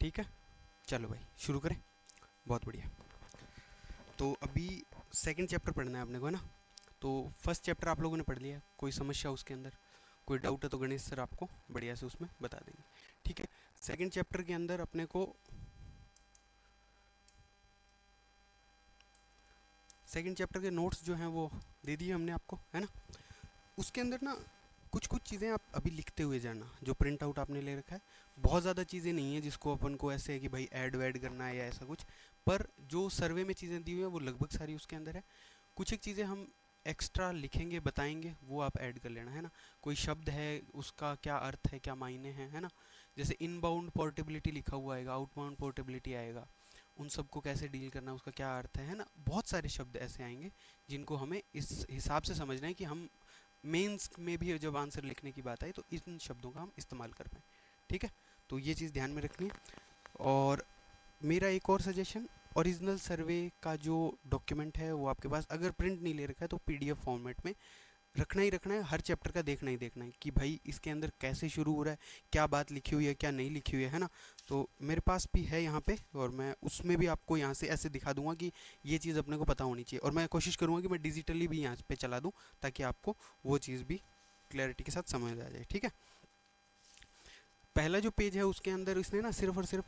ठीक है, चलो भाई शुरू करें। बहुत बढ़िया। तो अभी सेकंड चैप्टर पढ़ना है अपने को, है ना। तो फर्स्ट चैप्टर आप लोगों ने पढ़ लिया है, कोई समस्या उसके अंदर, कोई डाउट है तो गणेश सर आपको बढ़िया से उसमें बता देंगे। ठीक है, सेकंड चैप्टर के अंदर अपने को सेकंड चैप्टर के नोट्स जो हैं वो दे दिए हमने आपको, है ना। उसके अंदर ना कुछ कुछ चीज़ें आप अभी लिखते हुए जाना, जो प्रिंट आउट आपने ले रखा है। बहुत ज़्यादा चीज़ें नहीं है जिसको अपन को ऐसे है कि भाई ऐड वैड करना है या ऐसा कुछ, पर जो सर्वे में चीज़ें दी हुई हैं वो लगभग सारी उसके अंदर है। कुछ एक चीज़ें हम एक्स्ट्रा लिखेंगे, बताएंगे, वो आप ऐड कर लेना, है ना। कोई शब्द है उसका क्या अर्थ है, क्या मायने हैं, है ना। जैसे इनबाउंड पोर्टेबिलिटी लिखा हुआ आएगा, आउटबाउंड पोर्टेबिलिटी आएगा, उन सबको कैसे डील करना है, उसका क्या अर्थ है ना। बहुत सारे शब्द ऐसे आएंगे जिनको हमें इस हिसाब से समझना है कि हम मेंस में भी जब आंसर लिखने की बात आई तो इन शब्दों का हम इस्तेमाल कर पाएँ। ठीक है, तो ये चीज़ ध्यान में रखनी है। और मेरा एक और सजेशन, ओरिजिनल सर्वे का जो डॉक्यूमेंट है वो आपके पास अगर प्रिंट नहीं ले रखा है तो पीडीएफ फॉर्मेट में रखना ही रखना है। हर चैप्टर का देखना ही देखना है कि भाई इसके अंदर कैसे शुरू हो रहा है, क्या बात लिखी हुई है, क्या नहीं लिखी हुई है ना। तो मेरे पास भी है यहाँ पे, और मैं उसमें भी आपको यहाँ से ऐसे दिखा दूंगा कि ये चीज़ अपने को पता होनी चाहिए। और मैं कोशिश करूँगा कि मैं डिजिटली भी यहाँ पे चला दूँ ताकि आपको वो चीज़ भी क्लैरिटी के साथ समझ आ जाए। ठीक है, पहला जो पेज है उसके अंदर इसने ना सिर्फ और सिर्फ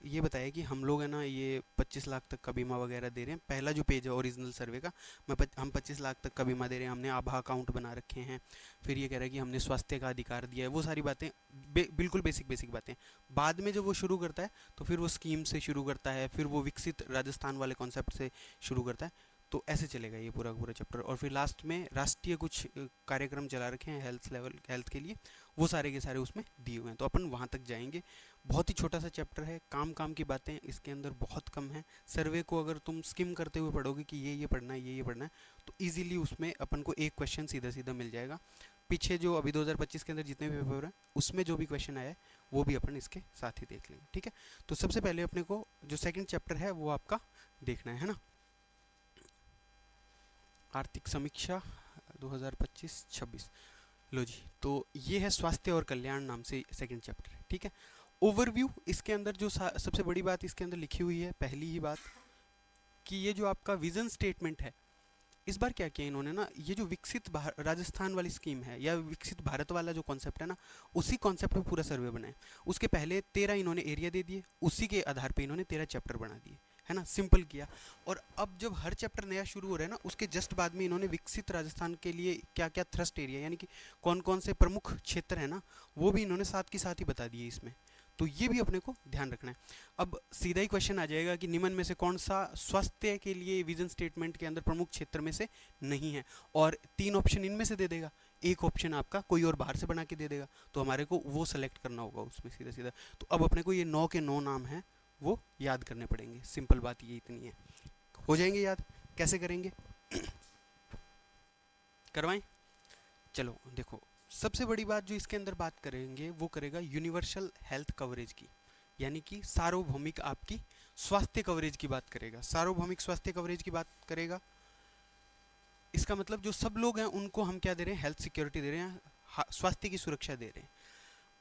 ये बताया कि हम लोग है ना ये 25 लाख तक का बीमा वगैरह दे रहे हैं। पहला जो पेज है ओरिजिनल सर्वे का, हम 25 लाख तक का बीमा दे रहे हैं, हमने आभा अकाउंट बना रखे हैं, फिर ये कह रहा है कि हमने स्वास्थ्य का अधिकार दिया है, वो सारी बातें बिल्कुल बेसिक बेसिक बातें। बाद में जब वो शुरू करता है तो फिर वो स्कीम से शुरू करता है, फिर वो विकसित राजस्थान वाले कॉन्सेप्ट से शुरू करता है। तो ऐसे चलेगा ये पूरा पूरा चैप्टर। और फिर लास्ट में राष्ट्रीय कुछ कार्यक्रम चला रखे हैं हेल्थ लेवल, हेल्थ के लिए, वो सारे के सारे उसमें दिए हुए हैं, तो अपन वहाँ तक जाएंगे। बहुत ही छोटा सा चैप्टर है, काम काम की बातें इसके अंदर बहुत कम है। सर्वे को अगर तुम स्किम करते हुए पढ़ोगे कि ये पढ़ना है, ये पढ़ना है, तो इजीली उसमें अपन को एक क्वेश्चन सीधा सीधा मिल जाएगा। पीछे जो अभी 2025 के अंदर जितने भी पेपर हैं उसमें जो भी क्वेश्चन आया है वो भी अपन इसके साथ ही देख लेंगे। ठीक है, तो सबसे पहले अपने को जो सेकंड चैप्टर है वो आपका देखना है ना। आर्थिक समीक्षा 2025-26। लो जी, तो ये है स्वास्थ्य और कल्याण नाम से सेकंड चैप्टर है। ठीक है, ओवरव्यू इसके अंदर जो सबसे बड़ी बात इसके अंदर लिखी हुई है, पहली ही बात कि ये जो आपका विजन स्टेटमेंट है, इस बार क्या किया इन्होंने ना, ये जो विकसित राजस्थान वाली स्कीम है या विकसित भारत वाला जो कॉन्सेप्ट है ना, उसी कॉन्सेप्ट पे पूरा सर्वे बनाए। उसके पहले 13 इन्होंने एरिया दे दिए, उसी के आधार पे इन्होंने 13 चैप्टर बना दिए, है ना, सिंपल किया। और अब जब हर चैप्टर नया शुरू हो रहा है ना, उसके जस्ट बाद में इन्होंने विकसित राजस्थान के लिए क्या क्या थ्रस्ट एरिया यानी कि कौन कौन से प्रमुख क्षेत्र है ना, वो भी इन्होंने साथ के साथ ही बता दिए इसमें। तो ये भी अपने को ध्यान रखना है। अब सीधा ही क्वेश्चन आ जाएगा कि निम्न में से कौन सा स्वास्थ्य के लिए विजन स्टेटमेंट के अंदर प्रमुख क्षेत्र में से नहीं है, और 3 ऑप्शन इनमें से दे देगा, एक ऑप्शन आपका कोई और बाहर से बना के दे देगा, तो हमारे को वो सेलेक्ट करना होगा उसमें सीधा सीधा। तो अब अपने को ये 9 के 9 नाम हैं वो याद करने पड़ेंगे। सिंपल बात ये इतनी है, हो जाएंगे याद। कैसे करेंगे करवाएं। चलो देखो, सबसे बड़ी बात जो इसके अंदर बात करेंगे वो करेगा यूनिवर्सल हेल्थ कवरेज की, यानी कि सार्वभौमिक आपकी स्वास्थ्य कवरेज की बात करेगा। सार्वभौमिक स्वास्थ्य कवरेज की बात करेगा, इसका मतलब जो सब लोग हैं उनको हम क्या दे रहे हैं, हेल्थ सिक्योरिटी दे रहे हैं, स्वास्थ्य की सुरक्षा दे रहे हैं।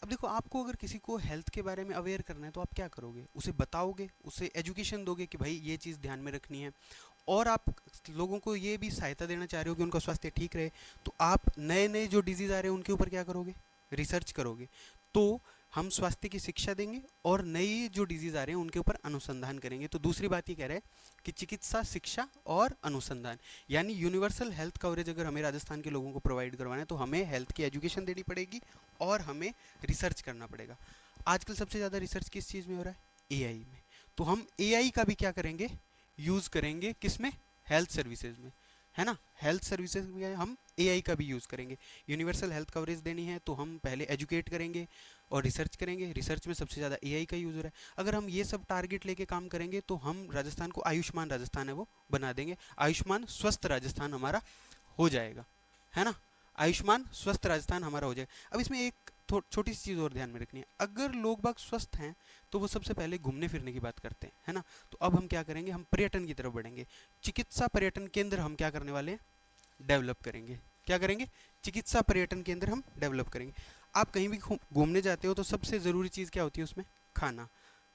अब देखो, आपको अगर किसी को हेल्थ के बारे में अवेयर करना है तो आप क्या करोगे, उसे बताओगे, उसे एजुकेशन दोगे कि भाई ये चीज़ ध्यान में रखनी है। और आप लोगों को ये भी सहायता देना चाह रहे हो कि उनका स्वास्थ्य ठीक रहे, तो आप नए नए जो डिजीज़ आ रहे हैं उनके ऊपर क्या करोगे, रिसर्च करोगे। तो हम स्वास्थ्य की शिक्षा देंगे और नई जो डिजीज़ आ रहे हैं उनके ऊपर अनुसंधान करेंगे। तो दूसरी बात ये कह रहे हैं कि चिकित्सा, शिक्षा और अनुसंधान, यानी यूनिवर्सल हेल्थ कवरेज अगर हमें राजस्थान के लोगों को प्रोवाइड करवाना है तो हमें हेल्थ की एजुकेशन देनी पड़ेगी और हमें रिसर्च करना पड़ेगा। आजकल सबसे ज़्यादा रिसर्च किस चीज़ में हो रहा है, एआई में। तो हम एआई का भी क्या करेंगे, यूज़ करेंगे, किस में, हेल्थ सर्विसेज में, है ना। हेल्थ सर्विसेज में हम एआई का भी यूज़ करेंगे। यूनिवर्सल हेल्थ कवरेज देनी है तो हम पहले एजुकेट करेंगे और रिसर्च करेंगे। रिसर्च में सबसे ज़्यादा एआई का यूज़ हो रहा है। अगर हम ये सब टारगेट लेके काम करेंगे तो हम राजस्थान को आयुष्मान राजस्थान है वो बना देंगे। आयुष्मान स्वस्थ राजस्थान हमारा हो जाएगा, है ना। आयुष्मान स्वस्थ राजस्थान हमारा हो जाएगा। अब इसमें एक छोटी सी चीज़ और ध्यान में रखनी है, अगर लोग बाग स्वस्थ हैं तो वो सबसे पहले घूमने फिरने की बात करते हैं, है ना। तो अब हम क्या करेंगे, हम पर्यटन की तरफ बढ़ेंगे। चिकित्सा पर्यटन केंद्र हम क्या करने वाले हैं, डेवलप करेंगे। क्या करेंगे, चिकित्सा पर्यटन केंद्र हम डेवलप करेंगे। आप कहीं भी घूमने जाते हो तो सबसे ज़रूरी चीज़ क्या होती है उसमें, खाना।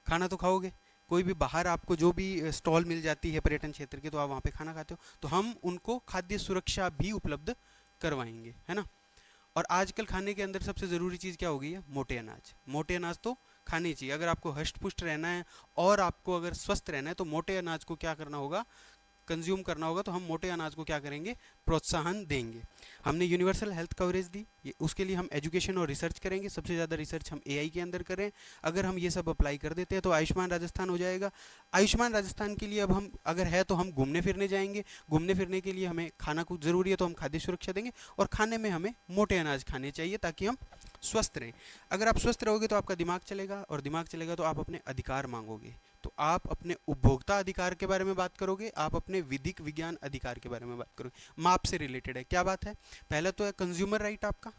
खाना तो खाओगे, कोई भी बाहर आपको जो भी स्टॉल मिल जाती है पर्यटन क्षेत्र के, तो आप वहाँ पे खाना खाते हो, तो हम उनको खाद्य सुरक्षा भी उपलब्ध करवाएंगे, है ना। और आजकल खाने के अंदर सबसे ज़रूरी चीज़ क्या हो गई है? मोटे अनाज। मोटे अनाज तो खाने चाहिए। अगर आपको हष्ट पुष्ट रहना है और आपको अगर स्वस्थ रहना है, तो मोटे अनाज को क्या करना होगा? कंज्यूम करना होगा। तो हम मोटे अनाज को क्या करेंगे? प्रोत्साहन देंगे। हमने यूनिवर्सल हेल्थ कवरेज दी, ये उसके लिए हम एजुकेशन और रिसर्च करेंगे। सबसे ज़्यादा रिसर्च हम एआई के अंदर करें। अगर हम ये सब अप्लाई कर देते हैं तो आयुष्मान राजस्थान हो जाएगा। आयुष्मान राजस्थान के लिए अब हम अगर है तो हम घूमने फिरने जाएंगे। घूमने फिरने के लिए हमें खाना कुछ ज़रूरी है, तो हम खाद्य सुरक्षा देंगे। और खाने में हमें मोटे अनाज खाने चाहिए ताकि हम स्वस्थ रहें। अगर आप स्वस्थ रहोगे तो आपका दिमाग चलेगा, और दिमाग चलेगा तो आप अपने अधिकार मांगोगे। तो आप अपने उपभोक्ता अधिकार के बारे में बात करोगे, आप अपने विधिक विज्ञान अधिकार के बारे में बात करोगे। माप से रिलेटेड है, क्या बात है? पहला तो है कंज्यूमर राइट आपका,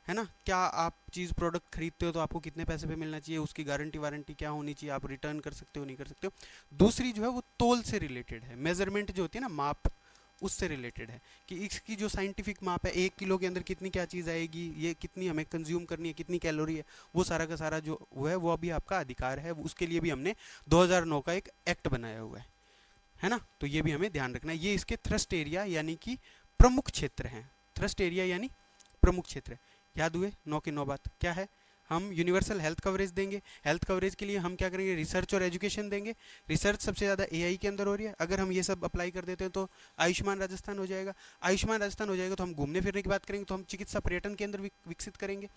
है ना। क्या आप चीज़ प्रोडक्ट खरीदते हो तो आपको कितने पैसे पे मिलना चाहिए, उसकी गारंटी वारंटी क्या होनी चाहिए, आप रिटर्न कर सकते हो नहीं कर सकते हो। दूसरी जो है वो तोल से रिलेटेड है, मेजरमेंट जो होती है ना, माप, उससे रिलेटेड है कि इसकी जो साइंटिफिक माप है, 1 किलो के अंदर कितनी क्या चीज़ आएगी, ये कितनी हमें कंज्यूम करनी है, कितनी कैलोरी है, वो सारा का सारा जो वो है वो अभी आपका अधिकार है। उसके लिए भी हमने 2009 का एक एक्ट बनाया हुआ है ना। तो ये भी हमें ध्यान रखना है। ये इसके थ्रस्ट एरिया यानी कि प्रमुख क्षेत्र हैं। थ्रस्ट एरिया यानी प्रमुख क्षेत्र है। याद हुए 9 की 9 बात क्या है? हम यूनिवर्सल हेल्थ कवरेज देंगे। हेल्थ कवरेज के लिए हम क्या करेंगे? रिसर्च और एजुकेशन देंगे। रिसर्च सबसे ज़्यादा एआई के अंदर हो रही है। अगर हम ये सब अप्लाई कर देते हैं तो आयुष्मान राजस्थान हो जाएगा। आयुष्मान राजस्थान हो जाएगा तो हम घूमने फिरने की बात करेंगे, तो हम चिकित्सा पर्यटन केंद्र विकसित करेंगे।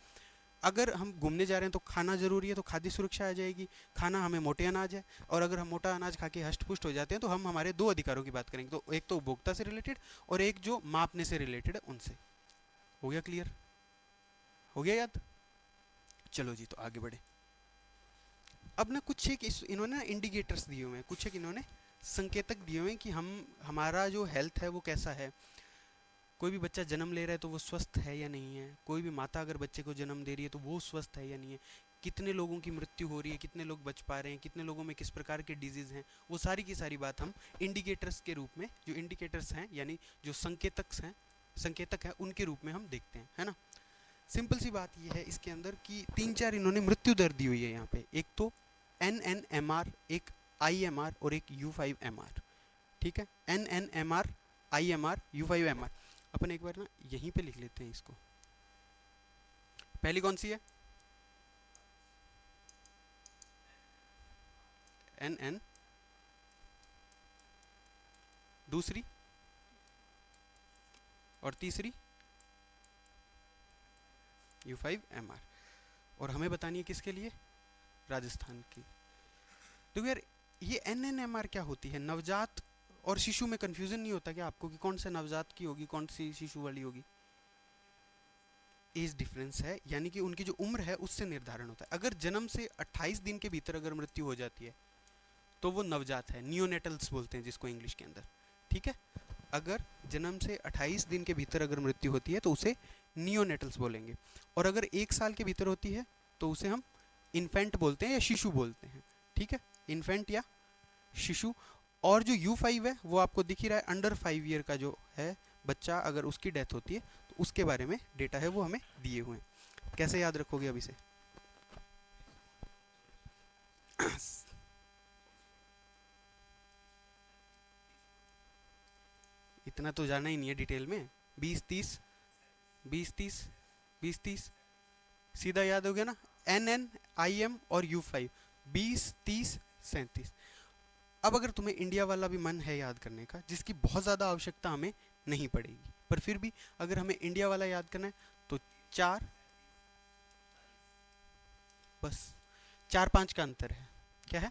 अगर हम घूमने जा रहे हैं तो खाना जरूरी है, तो खाद्य सुरक्षा आ जाएगी। खाना हमें मोटे अनाज है, और अगर हम मोटा अनाज खा के हष्ट पुष्ट हो जाते हैं तो हम हमारे 2 अधिकारों की बात करेंगे। तो एक तो उपभोक्ता से रिलेटेड, और एक जो मापने से रिलेटेड है उनसे। हो गया क्लियर? हो गया याद? चलो जी, तो आगे बढ़े। अब ना कुछ एक इन्होंने ना इंडिकेटर्स दिए हुए हैं, कुछ एक इन्होंने संकेतक दिए हुए हैं कि हम हमारा जो हेल्थ है वो कैसा है। कोई भी बच्चा जन्म ले रहा है तो वो स्वस्थ है या नहीं है। कोई भी माता अगर बच्चे को जन्म दे रही है तो वो स्वस्थ है या नहीं है। कितने लोगों की मृत्यु हो रही है, कितने लोग बच पा रहे हैं, कितने लोगों में किस प्रकार के डिजीज़ हैं, वो सारी की सारी बात हम इंडिकेटर्स के रूप में, जो इंडिकेटर्स हैं यानी जो संकेतक हैं उनके रूप में हम देखते हैं, है ना। सिंपल सी बात ये है इसके अंदर कि 3-4 इन्होंने मृत्यु दर दी हुई है यहाँ पे। एक तो NNMR, एक IMR और एक U5MR। ठीक है, NNMR, IMR, U5MR। अपन एक बार ना यहीं पे लिख लेते हैं इसको। पहली कौन सी है? NN। दूसरी और तीसरी U5MR। और हमें बतानी है किसके लिए? राजस्थान की। तो यार ये NNMR क्या होती है? नवजात और शिशु में कंफ्यूजन नहीं होता क्या आपको कि कौन से नवजात की होगी, कौन सी शिशु वाली होगी? एज डिफरेंस है, यानी कि उनकी जो उम्र है उससे निर्धारण होता है। अगर जन्म से 28 दिन के भीतर अगर मृत्यु हो जाती है तो वो नवजात है, नियोनेटल्स बोलते हैं जिसको इंग्लिश के अंदर। ठीक है, अगर जन्म से 28 दिन के भीतर अगर मृत्यु होती है तो उसे नियोनेटल्स बोलेंगे। और अगर 1 साल के भीतर होती है तो उसे हम इन्फेंट बोलते हैं या शिशु बोलते हैं। ठीक है, इन्फेंट या शिशु। और जो U5 है वो आपको दिख ही रहा है, अंडर 5 ईयर का जो है बच्चा, अगर उसकी डेथ होती है तो उसके बारे में डेटा है वो हमें दिए हुए हैं। कैसे याद रखोगे अब इसे? इतना तो जाना ही नहीं है डिटेल में। 20-30, 20-30, 20-30 सीधा याद हो गया ना। NN, IM और U5, 20-30-37। अब अगर तुम्हें इंडिया वाला भी मन है याद करने का, जिसकी बहुत ज़्यादा आवश्यकता हमें नहीं पड़ेगी, पर फिर भी अगर हमें इंडिया वाला याद करना है तो 4, बस 4-5 का अंतर है। क्या है?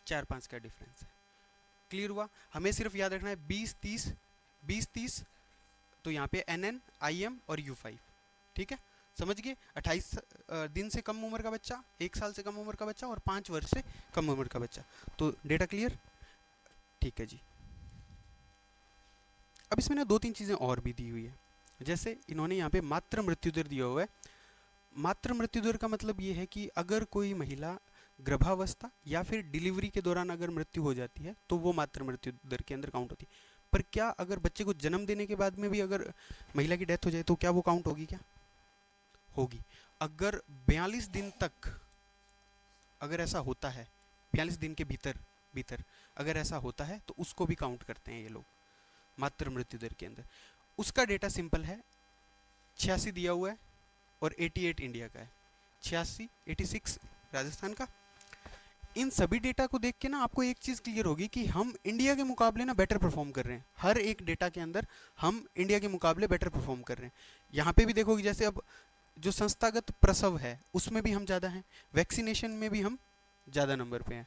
4-5 का डिफरेंस है। क्लियर हुआ? हमें सिर्फ याद रखना है 20-30, 20-30, तो यहाँ पे NN, IM और U5। ठीक है, समझ गए? 28 दिन से कम उम्र का बच्चा, 1 साल से कम उम्र का बच्चा और 5 वर्ष से कम उम्र का बच्चा। तो डेटा क्लियर? ठीक है जी। अब इसमें ना 2-3 चीज़ें और भी दी हुई है। जैसे इन्होंने यहाँ पे मातृ मृत्यु दर दिया हुआ है। मातृ मृत्यु दर का मतलब ये है कि अगर कोई महिला गर्भावस्था या फिर डिलीवरी के दौरान अगर मृत्यु हो जाती है तो वो मातृ मृत्यु दर के अंदर काउंट होती है। पर क्या अगर बच्चे को जन्म देने के बाद में भी अगर महिला की डेथ हो जाए तो क्या वो काउंट होगी? क्या होगी? अगर 42 दिन तक अगर ऐसा होता है 42 दिन के भीतर भीतर अगर ऐसा होता है तो उसको भी काउंट करते हैं ये लोग मातृ मृत्यु दर के अंदर। उसका डेटा सिंपल है, 86 दिया हुआ है और 88 इंडिया का है, 86 86 राजस्थान का। इन सभी डेटा को देख के ना आपको एक चीज़ क्लियर होगी कि हम इंडिया के मुकाबले ना बेटर परफॉर्म कर रहे हैं। हर एक डेटा के अंदर हम इंडिया के मुकाबले बेटर परफॉर्म कर रहे हैं। यहाँ पे भी देखोगे जैसे अब जो संस्थागत प्रसव है उसमें भी हम ज़्यादा हैं, वैक्सीनेशन में भी हम ज़्यादा नंबर पे हैं।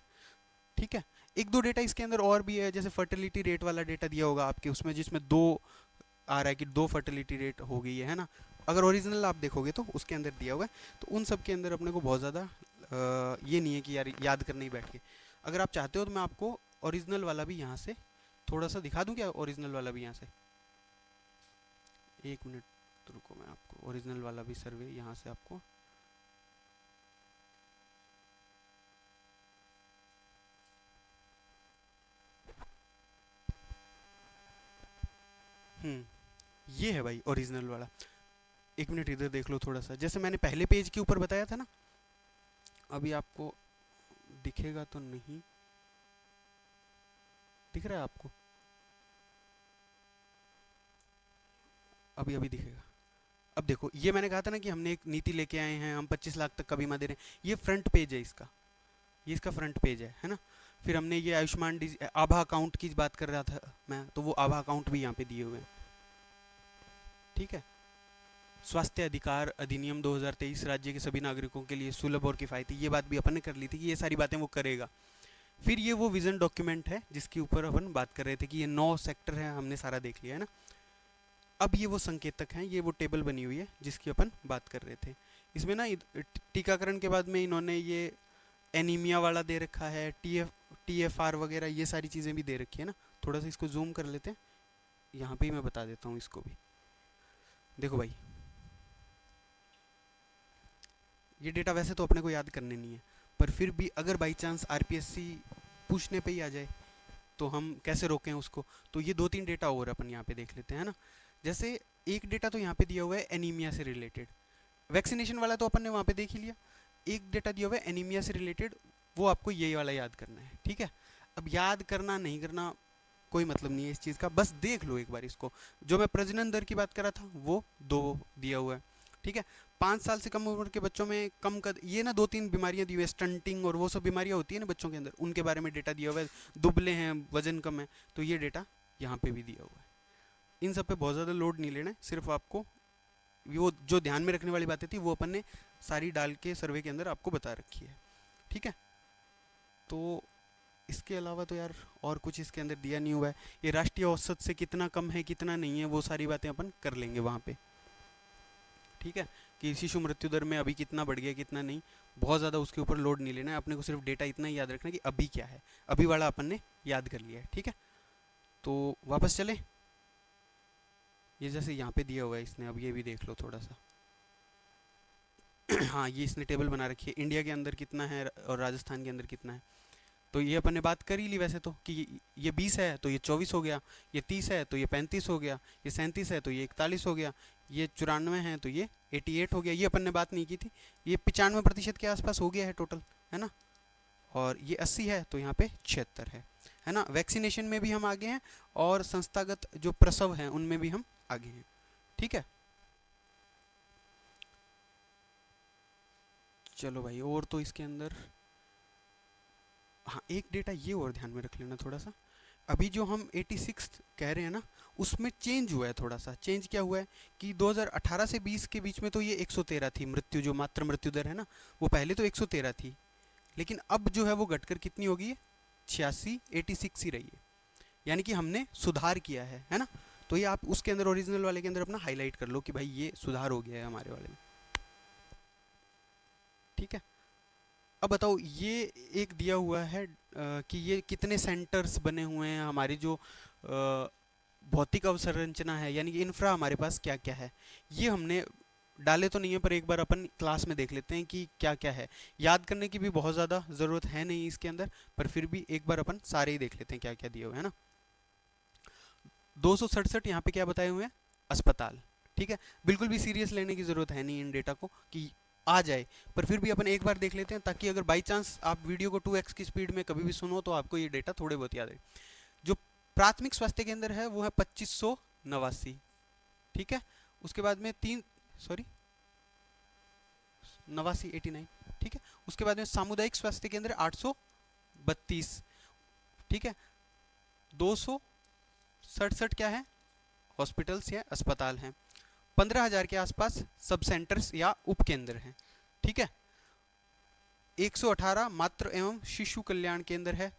ठीक है, एक दो डेटा इसके अंदर और भी है, जैसे फर्टिलिटी रेट वाला डेटा दिया होगा आपके उसमें, जिसमें 2 आ रहा है कि 2 फर्टिलिटी रेट हो गई है ना। अगर ओरिजिनल आप देखोगे तो उसके अंदर दिया हुआ है। तो उन सब के अंदर अपने को बहुत ज़्यादा ये नहीं है कि यार याद करने ही बैठ के। अगर आप चाहते हो तो मैं आपको ओरिजिनल वाला भी यहाँ से थोड़ा सा दिखा दूँ क्या, ओरिजिनल वाला भी यहाँ से, 1 मिनट तो रुको, मैं आपको ओरिजिनल वाला भी सर्वे यहाँ से आपको ये है भाई ओरिजिनल वाला। 1 मिनट इधर देख लो थोड़ा सा, जैसे मैंने पहले पेज के ऊपर बताया था ना, अभी आपको दिखेगा तो नहीं, दिख रहा है आपको? अभी अभी दिखेगा। अब देखो, ये मैंने कहा था ना कि हमने एक नीति लेके आए हैं, हम 25 लाख तक का बीमा दे रहे हैं। ये फ्रंट पेज है इसका, ये इसका फ्रंट पेज है ना। फिर हमने ये आयुष्मान आभा अकाउंट की बात कर रहा था मैं, तो वो आभा अकाउंट भी यहाँ पे दिए हुए हैं। ठीक है, स्वास्थ्य अधिकार अधिनियम 2023 राज्य के सभी नागरिकों के लिए सुलभ और किफ़ायती, ये बात भी अपन ने कर ली थी कि ये सारी बातें वो करेगा। फिर ये वो विजन डॉक्यूमेंट है जिसके ऊपर अपन बात कर रहे थे कि ये 9 सेक्टर है, हमने सारा देख लिया है ना। अब ये वो संकेतक हैं, ये वो टेबल बनी हुई है जिसकी अपन बात कर रहे थे। इसमें ना टीकाकरण के बाद में इन्होंने ये एनीमिया वाला दे रखा है, TFR वगैरह ये सारी चीज़ें भी दे रखी है ना। थोड़ा सा इसको जूम कर लेते हैं, यहाँ पे ही मैं बता देता हूँ इसको भी। देखो भाई, ये डेटा वैसे तो अपने को याद करने नहीं है, पर फिर भी अगर बाई चांस RPSC पूछने पे ही आ जाए तो हम कैसे रोकें उसको। तो ये 2-3 डेटा और अपन यहाँ पे देख लेते हैं ना। जैसे एक डेटा तो यहाँ पे दिया हुआ है एनीमिया से रिलेटेड, वैक्सीनेशन वाला तो अपन ने वहाँ पे देख ही लिया। एक डेटा दिया हुआ है एनीमिया से रिलेटेड, वो आपको ये वाला याद करना है। ठीक है, अब याद करना नहीं करना कोई मतलब नहीं है इस चीज़ का, बस देख लो एक बार इसको। जो मैं प्रजनन दर की बात कर रहा था वो 2 दिया हुआ है। ठीक है, 5 साल से कम उम्र के बच्चों में कम कद, ये ना 2-3 बीमारियां दी हुई है, स्टंटिंग और वो सब बीमारियां होती है ना बच्चों के अंदर, उनके बारे में डेटा दिया हुआ है। दुबले हैं, वजन कम है, तो ये डेटा यहाँ पे भी दिया हुआ है। इन सब पे बहुत ज़्यादा लोड नहीं लेना है, सिर्फ आपको वो जो ध्यान में रखने वाली बातें थी वो अपन ने सारी डाल के सर्वे के अंदर आपको बता रखी है। ठीक है, तो इसके अलावा तो यार और कुछ इसके अंदर दिया नहीं हुआ है। ये राष्ट्रीय औसत से कितना कम है कितना नहीं है वो सारी बातें अपन कर लेंगे वहाँ पे। ठीक है, कि शिशु मृत्यु दर में अभी कितना बढ़ गया कितना नहीं, बहुत ज़्यादा उसके ऊपर लोड नहीं लेना है अपने को, सिर्फ डेटा इतना ही याद रखना है कि अभी क्या है। अभी वाला अपन ने याद कर लिया है। ठीक है, तो वापस चले, ये जैसे यहाँ पे दिया हुआ है इसने, अब ये भी देख लो थोड़ा सा। हाँ, ये इसने टेबल बना रखी है, इंडिया के अंदर कितना है और राजस्थान के अंदर कितना है। तो ये अपन ने बात कर ही ली वैसे तो, कि ये 20 है तो ये 24 हो गया, ये 30 है तो ये 35 हो गया, ये 37 है तो ये 41 हो गया, ये 94 है तो ये 88 हो गया। ये अपन ने बात नहीं की थी, ये 95% के आसपास हो गया है टोटल, है ना। और ये 80 है तो यहाँ पे 76 है ना। वैक्सीनेशन में भी हम आगे हैं और संस्थागत जो प्रसव हैं उनमें भी हम आगे हैं। ठीक है, चलो भाई, और तो इसके अंदर हाँ एक डेटा ये और ध्यान में रख लेना थोड़ा सा। अभी जो हम 86 कह रहे हैं ना, उसमें चेंज हुआ है थोड़ा सा। चेंज क्या हुआ है कि 2018 से 20 के बीच में तो ये 113 थी मृत्यु, जो मातृ मृत्यु दर है ना, वो पहले तो 113 थी, लेकिन अब जो है वो घटकर कितनी होगी है, 86 86 ही रही है। यानी कि हमने सुधार किया है ना। तो ये आप उसके अंदर ओरिजिनल वाले के अंदर अपना हाईलाइट कर लो कि भाई ये सुधार हो गया है हमारे वाले में। ठीक है, अब बताओ, ये एक दिया हुआ है कि ये कितने सेंटर्स बने हुए हैं, हमारी जो भौतिक अवसंरचना है यानी कि इंफ्रा हमारे पास क्या क्या है। ये हमने डाले तो नहीं है, पर एक बार अपन क्लास में देख लेते हैं कि क्या क्या है। याद करने की भी बहुत ज़्यादा ज़रूरत है नहीं इसके अंदर, पर फिर भी एक बार अपन सारे ही देख लेते हैं क्या क्या दिए हुए हैं ना। 267 यहाँ पे क्या बताए हुए हैं, अस्पताल। ठीक है, बिल्कुल भी सीरियस लेने की ज़रूरत है नहीं इन डेटा को कि आ जाए, पर फिर भी अपन एक बार देख लेते हैं, ताकि अगर बाई चांस आप वीडियो को 2x की स्पीड में कभी भी सुनो तो आपको ये डेटा थोड़े बहुत याद है। जो प्राथमिक स्वास्थ्य केंद्र है वो है 2589, ठीक है। उसके बाद में तीन, सॉरी 89, ठीक है। उसके बाद में सामुदायिक स्वास्थ्य केंद्र 832, ठीक है। 267 क्या है, हॉस्पिटल्स या अस्पताल हैं। 15,000 के आसपास सब सेंटर्स या उप केंद्र हैं, ठीक है। 118 मातृ एवं शिशु कल्याण केंद्र है,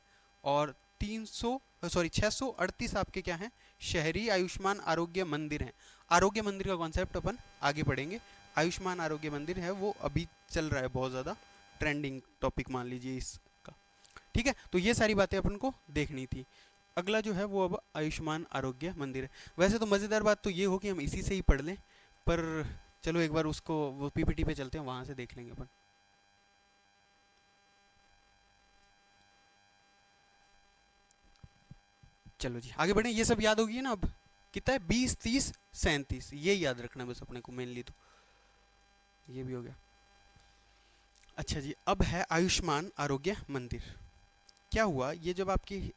और 638 आपके क्या हैं, शहरी आयुष्मान आरोग्य मंदिर हैं। आरोग्य मंदिर का कॉन्सेप्ट अपन आगे पढ़ेंगे। आयुष्मान आरोग्य मंदिर है वो अभी चल रहा है, बहुत ज़्यादा ट्रेंडिंग टॉपिक मान लीजिए इसका, ठीक है। तो ये सारी बातें अपन को देखनी थी। अगला जो है वो अब आयुष्मान आरोग्य मंदिर है। वैसे तो मज़ेदार बात तो ये हो कि हम इसी से ही पढ़ लें, पर चलो एक बार उसको वो पीपीटी पे चलते हैं, वहाँ से देख लेंगे अपन। चलो जी आगे बढ़ें। ये सब याद होगी ना अब, कितना है, 20 30 37, ये याद रखना बस अपने को मेनली। तो ये भी हो गया। अच्छा जी, अब है आयुष्मान आरोग्य मंदिर। क्या हुआ, ये जब आपकी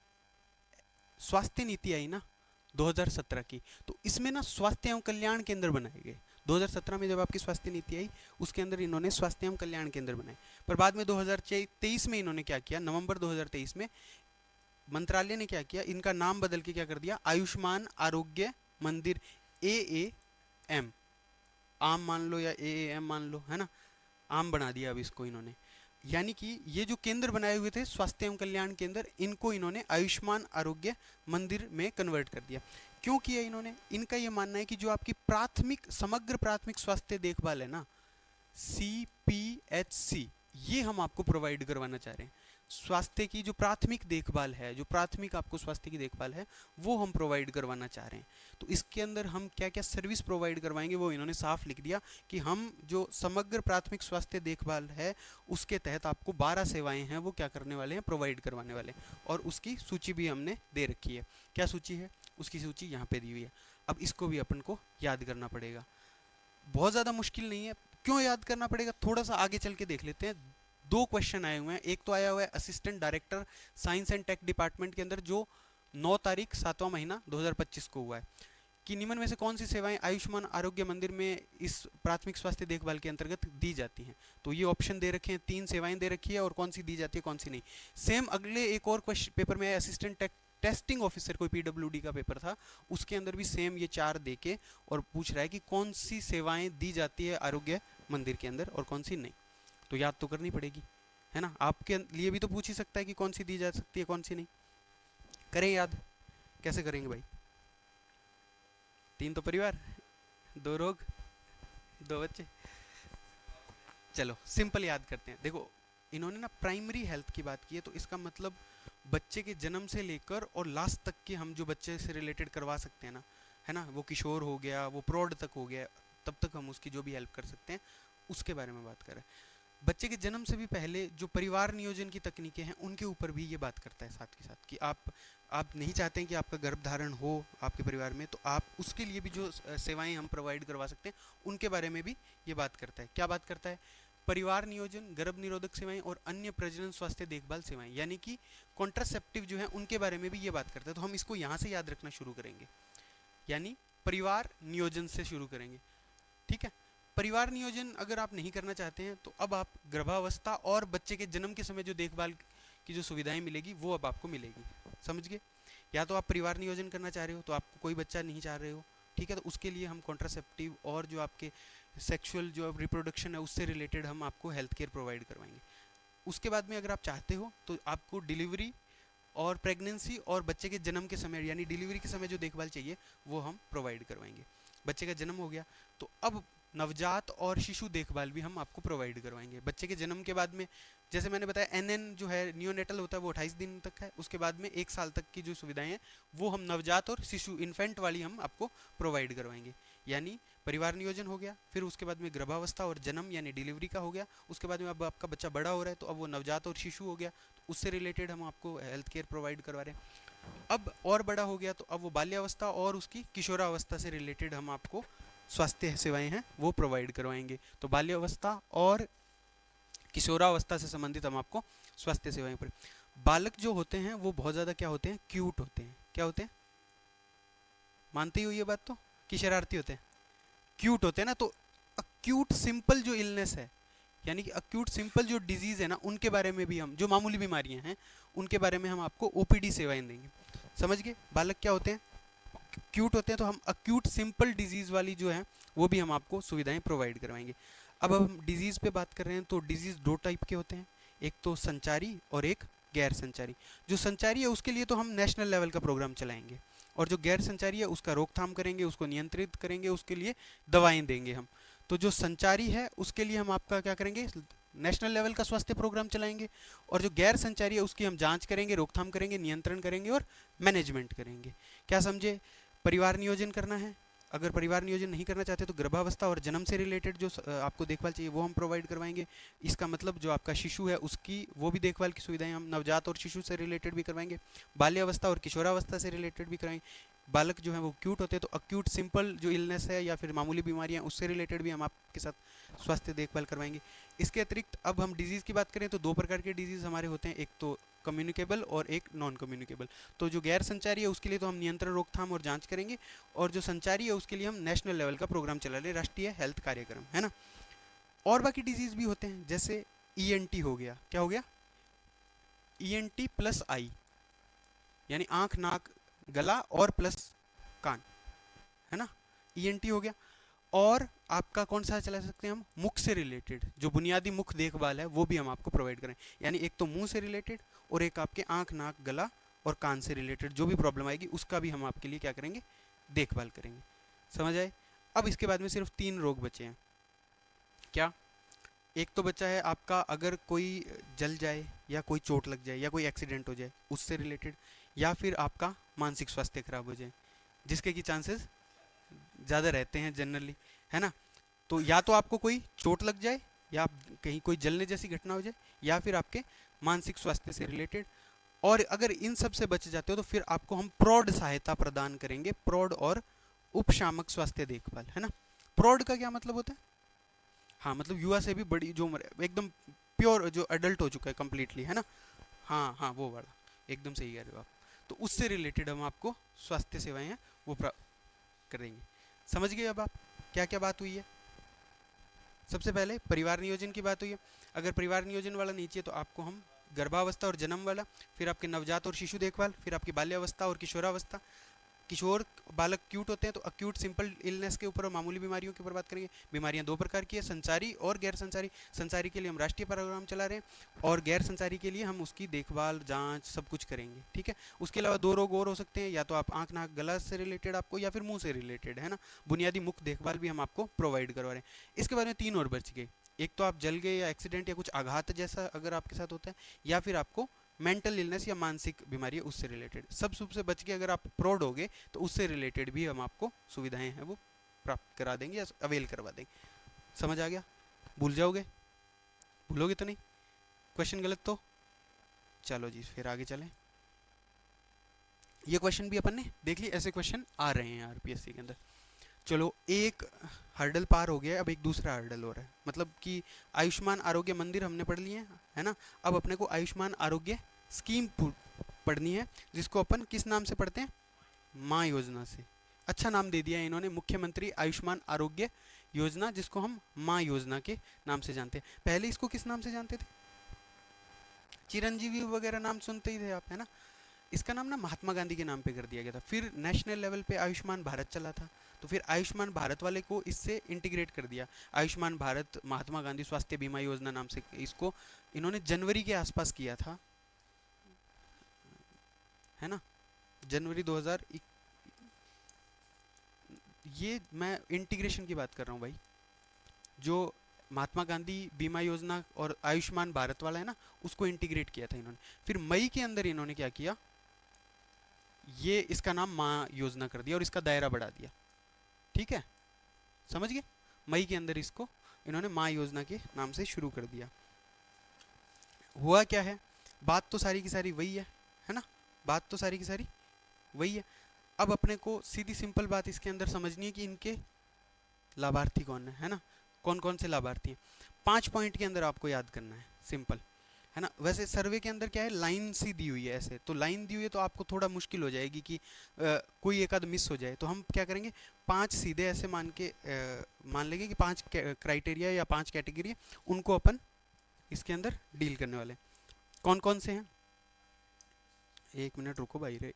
स्वास्थ्य नीति आई ना 2017 की, तो इसमें ना स्वास्थ्य एवं कल्याण केंद्र बनाए गए। 2017 में जब आपकी स्वास्थ्य नीति आई, उसके अंदर इन्होंने स्वास्थ्य एवं कल्याण केंद्र बनाए। पर बाद में 2023 में इन्होंने क्या किया, नवंबर 2023 में मंत्रालय ने क्या किया, इनका नाम बदल के क्या कर दिया, आयुष्मान आरोग्य मंदिर, AAM, आम मान लो या AAM मान लो, है ना, आम बना दिया अब इसको इन्होंने। यानी कि ये जो केंद्र बनाए हुए थे स्वास्थ्य एवं कल्याण केंद्र, इनको इन्होंने आयुष्मान आरोग्य मंदिर में कन्वर्ट कर दिया। क्यों किया इन्होंने, इनका ये मानना है कि जो आपकी प्राथमिक समग्र प्राथमिक स्वास्थ्य देखभाल है ना, CPHC, ये हम आपको प्रोवाइड करवाना चाह रहे हैं। स्वास्थ्य की जो प्राथमिक देखभाल है, जो प्राथमिक आपको स्वास्थ्य की देखभाल है, वो हम प्रोवाइड करवाना चाह रहे हैं। तो इसके अंदर हम क्या क्या सर्विस प्रोवाइड करवाएंगे वो इन्होंने साफ लिख दिया कि हम जो समग्र प्राथमिक स्वास्थ्य देखभाल है उसके तहत आपको 12 सेवाएं हैं वो क्या करने वाले हैं, प्रोवाइड करवाने वाले हैं। और उसकी सूची भी हमने दे रखी है। क्या सूची है, उसकी सूची यहाँ पे दी हुई है। अब इसको भी अपन को याद करना पड़ेगा, बहुत ज़्यादा मुश्किल नहीं है। क्यों याद करना पड़ेगा, थोड़ा सा आगे चल के देख लेते हैं। दो क्वेश्चन आए हुए हैं। एक तो आया हुआ है assistant director science and tech department के अंदर, जो 9 तारीख 7वां महीना 2025 को हुआ है, कि निम्न में से कौन सी सेवाएं आयुष्मान आरोग्य मंदिर में इस प्राथमिक स्वास्थ्य देखभाल के अंतर्गत दी जाती हैं। तो ये ऑप्शन दे रखे हैं, 3 सेवाएं दे रखी है, और कौन सी दी जाती है कौन सी नहीं। सेम अगले एक और क्वेश्चन पेपर में असिस्टेंट टेस्टिंग ऑफिसर, कोई PWD का पेपर था, उसके अंदर भी सेम ये 4 देके और पूछ रहा है कि कौन सी सेवाएं दी जाती है आरोग्य मंदिर के अंदर और कौन सी नहीं। तो याद तो करनी पड़ेगी, है ना। आपके लिए भी तो पूछ ही सकता है कि कौन सी दी जा सकती है कौन सी नहीं। करें याद, कैसे करेंगे भाई, 3 तो परिवार, 2 रोग, 2 बच्चे। चलो सिंपल याद करते हैं। देखो इन्होंने ना प्राइमरी हेल्थ की बात की है, तो इसका मतलब बच्चे के जन्म से लेकर और लास्ट तक के हम जो बच्चे से रिलेटेड करवा सकते हैं ना, है ना, वो किशोर हो गया, वो प्रौढ़ तक हो गया, तब तक हम उसकी जो भी हेल्प कर सकते हैं उसके बारे में बात करें। बच्चे के जन्म से भी पहले जो परिवार नियोजन की तकनीकें हैं उनके ऊपर भी ये बात करता है साथ के साथ, कि आप नहीं चाहते हैं कि आपका गर्भधारण हो आपके परिवार में, तो आप उसके लिए भी जो सेवाएं हम प्रोवाइड करवा सकते हैं उनके बारे में भी ये बात करता है। क्या बात करता है, परिवार नियोजन, गर्भ निरोधक सेवाएं और अन्य प्रजनन स्वास्थ्य देखभाल सेवाएं, यानी कि कॉन्ट्रासेप्टिव जो है उनके बारे में भी ये बात करता है। तो हम इसको यहाँ से याद रखना शुरू करेंगे, यानी परिवार नियोजन से शुरू करेंगे, ठीक है। परिवार नियोजन अगर आप नहीं करना चाहते हैं तो अब आप गर्भावस्था और बच्चे के जन्म के समय जो देखभाल की जो सुविधाएं मिलेगी वो अब आपको मिलेगी, समझ गए। या तो आप परिवार नियोजन करना चाह रहे हो, तो आपको कोई बच्चा नहीं चाह रहे हो, ठीक है, तो उसके लिए हम कॉन्ट्रासेप्टिव और जो आपके सेक्सुअल जो रिप्रोडक्शन है उससे रिलेटेड हम आपको हेल्थ केयर प्रोवाइड करवाएंगे। उसके बाद में अगर आप चाहते हो तो आपको डिलीवरी और प्रेगनेंसी और बच्चे के जन्म के समय, यानी डिलीवरी के समय जो देखभाल चाहिए वो हम प्रोवाइड करवाएंगे। बच्चे का जन्म हो गया तो अब नवजात और शिशु देखभाल भी हम आपको प्रोवाइड करवाएंगे। बच्चे के जन्म के बाद में जैसे मैंने बताया NN जो है नियोनेटल होता है वो 28 दिन तक है, उसके बाद में 1 साल तक की जो सुविधाएं हैं वो हम नवजात और शिशु इन्फेंट वाली हम आपको प्रोवाइड करवाएंगे। यानी परिवार नियोजन हो गया, फिर उसके बाद में गर्भावस्था और जन्म यानी डिलीवरी का हो गया, उसके बाद में अब आपका बच्चा बड़ा हो रहा है तो अब वो नवजात और शिशु हो गया, तो उससे रिलेटेड हम आपको हेल्थ केयर प्रोवाइड करवा रहे हैं। अब और बड़ा हो गया तो अब वो बाल्यावस्था और उसकी किशोरावस्था से रिलेटेड हम आपको स्वास्थ्य सेवाएं हैं वो प्रोवाइड करवाएंगे। तो बाल्यावस्था और किशोरावस्था से संबंधित हम आपको स्वास्थ्य सेवाएं पर। बालक जो होते हैं वो बहुत ज़्यादा क्या होते हैं, क्यूट होते हैं। क्या होते हैं, मानते ही हो ये बात तो, कि शरारती होते हैं, क्यूट होते हैं ना। तो अक्यूट सिंपल जो इलनेस है, यानी कि अक्यूट सिंपल जो डिजीज़ है ना, उनके बारे में भी हम, जो मामूली बीमारियां हैं उनके बारे में हम आपको ओपीडी सेवाएं देंगे। समझ गए, बालक क्या होते हैं, क्यूट होते हैं, तो हम अक्यूट सिंपल डिजीज़ वाली जो है वो भी हम आपको सुविधाएं प्रोवाइड करवाएंगे। अब हम डिजीज़ पे बात कर रहे हैं, तो डिजीज़ दो टाइप के होते हैं, एक तो संचारी और एक गैर संचारी। जो संचारी है उसके लिए तो हम नेशनल लेवल का प्रोग्राम चलाएंगे, और जो गैर संचारी है उसका रोकथाम करेंगे, उसको नियंत्रित करेंगे, उसके लिए दवाएं देंगे हम। तो जो संचारी है उसके लिए हम आपका क्या करेंगे, नेशनल लेवल का स्वास्थ्य प्रोग्राम चलाएंगे, और जो गैर संचारी है उसकी हम जांच करेंगे, रोकथाम करेंगे, नियंत्रण करेंगे और मैनेजमेंट करेंगे। क्या समझे, परिवार नियोजन करना है, अगर परिवार नियोजन नहीं करना चाहते तो गर्भावस्था और जन्म से रिलेटेड जो आपको देखभाल चाहिए वो हम प्रोवाइड करवाएंगे। इसका मतलब जो आपका शिशु है उसकी वो भी देखभाल की सुविधाएं हम नवजात और शिशु से रिलेटेड भी करवाएंगे, बाल्यावस्था और किशोरावस्था से रिलेटेड भी कराएंगे। बालक जो है वो क्यूट होते हैं, तो अक्यूट सिंपल जो इलनेस है या फिर मामूली बीमारियां उससे रिलेटेड भी हम आपके साथ स्वास्थ्य देखभाल करवाएंगे। इसके अतिरिक्त अब हम डिजीज़ की बात करें तो दो प्रकार के डिजीज़ हमारे होते हैं, एक तो कम्युनिकेबल और एक नॉन कम्युनिकेबल। तो जो गैर संचारी है उसके लिए तो हम नियंत्रण, रोकथाम और जांच करेंगे, और जो संचारी है उसके लिए हम नेशनल लेवल का प्रोग्राम चला रहे, राष्ट्रीय हेल्थ कार्यक्रम, है ना। और बाकी डिजीज़ भी होते हैं, जैसे ईएनटी हो गया, क्या हो गया, ईएनटी प्लस आई, यानी आँख, नाक, गला और प्लस कान, है ना, ईएनटी हो गया। और आपका कौन सा चला सकते हैं हम, मुख से रिलेटेड, जो बुनियादी मुख देखभाल है वो भी हम आपको प्रोवाइड करें, यानी एक तो मुंह से रिलेटेड और एक आपके आँख, नाक, गला और कान से रिलेटेड जो भी प्रॉब्लम आएगी उसका भी हम आपके लिए क्या करेंगे, देखभाल करेंगे। समझ आए। अब इसके बाद में सिर्फ 3 रोग बचे हैं। क्या, एक तो बचा है आपका अगर कोई जल जाए या कोई चोट लग जाए या कोई एक्सीडेंट हो जाए उससे रिलेटेड, या फिर आपका मानसिक स्वास्थ्य खराब हो जाए, जिसके की चांसेस ज़्यादा रहते हैं जनरली, है ना। तो या तो आपको कोई चोट लग जाए, या कहीं कोई जलने जैसी घटना हो जाए, या फिर आपके मानसिक स्वास्थ्य से रिलेटेड। और अगर इन सब से बच जाते हो तो फिर आपको हम प्रौढ़ सहायता प्रदान करेंगे, प्रौढ़ और उपशामक स्वास्थ्य देखभाल, है ना। प्रौढ़ का क्या मतलब होता है, हाँ मतलब युवा से भी बड़ी जो उम्र है, एकदम प्योर जो एडल्ट हो चुका है कम्प्लीटली, है ना। हाँ हाँ वो वाला, एकदम सही कह रहे हो आप। तो उससे रिलेटेड हम आपको स्वास्थ्य सेवाएं हैं वो करेंगे। समझ गए अब आप क्या क्या बात हुई है। सबसे पहले परिवार नियोजन की बात हुई है, अगर परिवार नियोजन वाला नहीं चाहिए तो आपको हम गर्भावस्था और जन्म वाला, फिर आपके नवजात और शिशु देखभाल, फिर आपकी बाल्यावस्था और किशोरावस्था, किशोर बालक क्यूट होते हैं तो अक्यूट सिंपल इलनेस के ऊपर और मामूली बीमारियों के ऊपर बात करेंगे। बीमारियां दो प्रकार की है, संचारी और गैर संचारी। संचारी के लिए हम राष्ट्रीय प्रोग्राम चला रहे हैं, और गैर संचारी के लिए हम उसकी देखभाल, जांच सब कुछ करेंगे, ठीक है। उसके अलावा 2 रोग और हो सकते हैं, या तो आप आँख, नाक, गला से रिलेटेड आपको, या फिर मुंह से रिलेटेड, है ना। बुनियादी मुख देखभाल भी हम आपको प्रोवाइड करवा रहे हैं। इसके बाद में 3 और बच गए, एक तो आप जल गए या एक्सीडेंट या कुछ आघात जैसा अगर आपके साथ होता है, या फिर आपको मेंटल इलनेस या मानसिक बीमारी है उससे रिलेटेड। सब से बच के अगर आप प्रौढ़ होगे तो उससे रिलेटेड भी हम आपको सुविधाएं हैं वो प्राप्त करा देंगे या अवेल करवा देंगे। समझ आ गया, भूल जाओगे, भूलोगे तो नहीं, क्वेश्चन गलत तो चलो जी फिर आगे चलें। ये क्वेश्चन भी अपन ने देख लिया, ऐसे क्वेश्चन आ रहे हैं आरपीएससी के अंदर। चलो एक हर्डल पार हो गया, अब एक दूसरा हर्डल हो रहा है, मतलब कि आयुष्मान आरोग्य मंदिर हमने पढ़ लिए है ना। अब अपने को आयुष्मान आरोग्य स्कीम पढ़नी है, जिसको अपन किस नाम से पढ़ते हैं, माँ योजना से। अच्छा नाम दे दिया है इन्होंने, मुख्यमंत्री आयुष्मान आरोग्य योजना, जिसको हम माँ योजना के नाम से जानते हैं। पहले इसको किस नाम से जानते थे, चिरंजीवी वगैरह नाम सुनते ही थे आप, है ना। इसका नाम ना महात्मा गांधी के नाम पे कर दिया गया था, फिर नेशनल लेवल पे आयुष्मान भारत चला था, तो फिर आयुष्मान भारत वाले को इससे इंटीग्रेट कर दिया, आयुष्मान भारत महात्मा गांधी स्वास्थ्य बीमा योजना नाम से। इसको इन्होंने जनवरी के आसपास किया था, है ना, जनवरी 2000। ये मैं इंटीग्रेशन की बात कर रहा हूँ भाई, जो महात्मा गांधी बीमा योजना और आयुष्मान भारत वाला है ना, उसको इंटीग्रेट किया था इन्होंने। फिर मई के अंदर इन्होंने क्या किया, ये इसका नाम माँ योजना कर दिया और इसका दायरा बढ़ा दिया, ठीक है, समझ गए। मई के अंदर इसको इन्होंने माँ योजना के नाम से शुरू कर दिया। हुआ क्या है, बात तो सारी की सारी वही है ना, बात तो सारी की सारी वही है। अब अपने को सीधी सिंपल बात इसके अंदर समझनी है कि इनके लाभार्थी कौन है ना, कौन कौन से लाभार्थी हैं, 5 पॉइंट के अंदर आपको याद करना है, सिंपल है ना। वैसे सर्वे के अंदर क्या है, लाइन सी दी हुई है ऐसे, तो लाइन दी हुई है तो आपको थोड़ा मुश्किल हो जाएगी कि कोई एक आध मिस हो जाए, तो हम क्या करेंगे, 5 सीधे ऐसे मान लेंगे कि 5 क्राइटेरिया या 5 कैटेगरी, उनको अपन इसके अंदर डील करने वाले हैं। कौन कौन से हैं, 1 मिनट रुको भाई रे,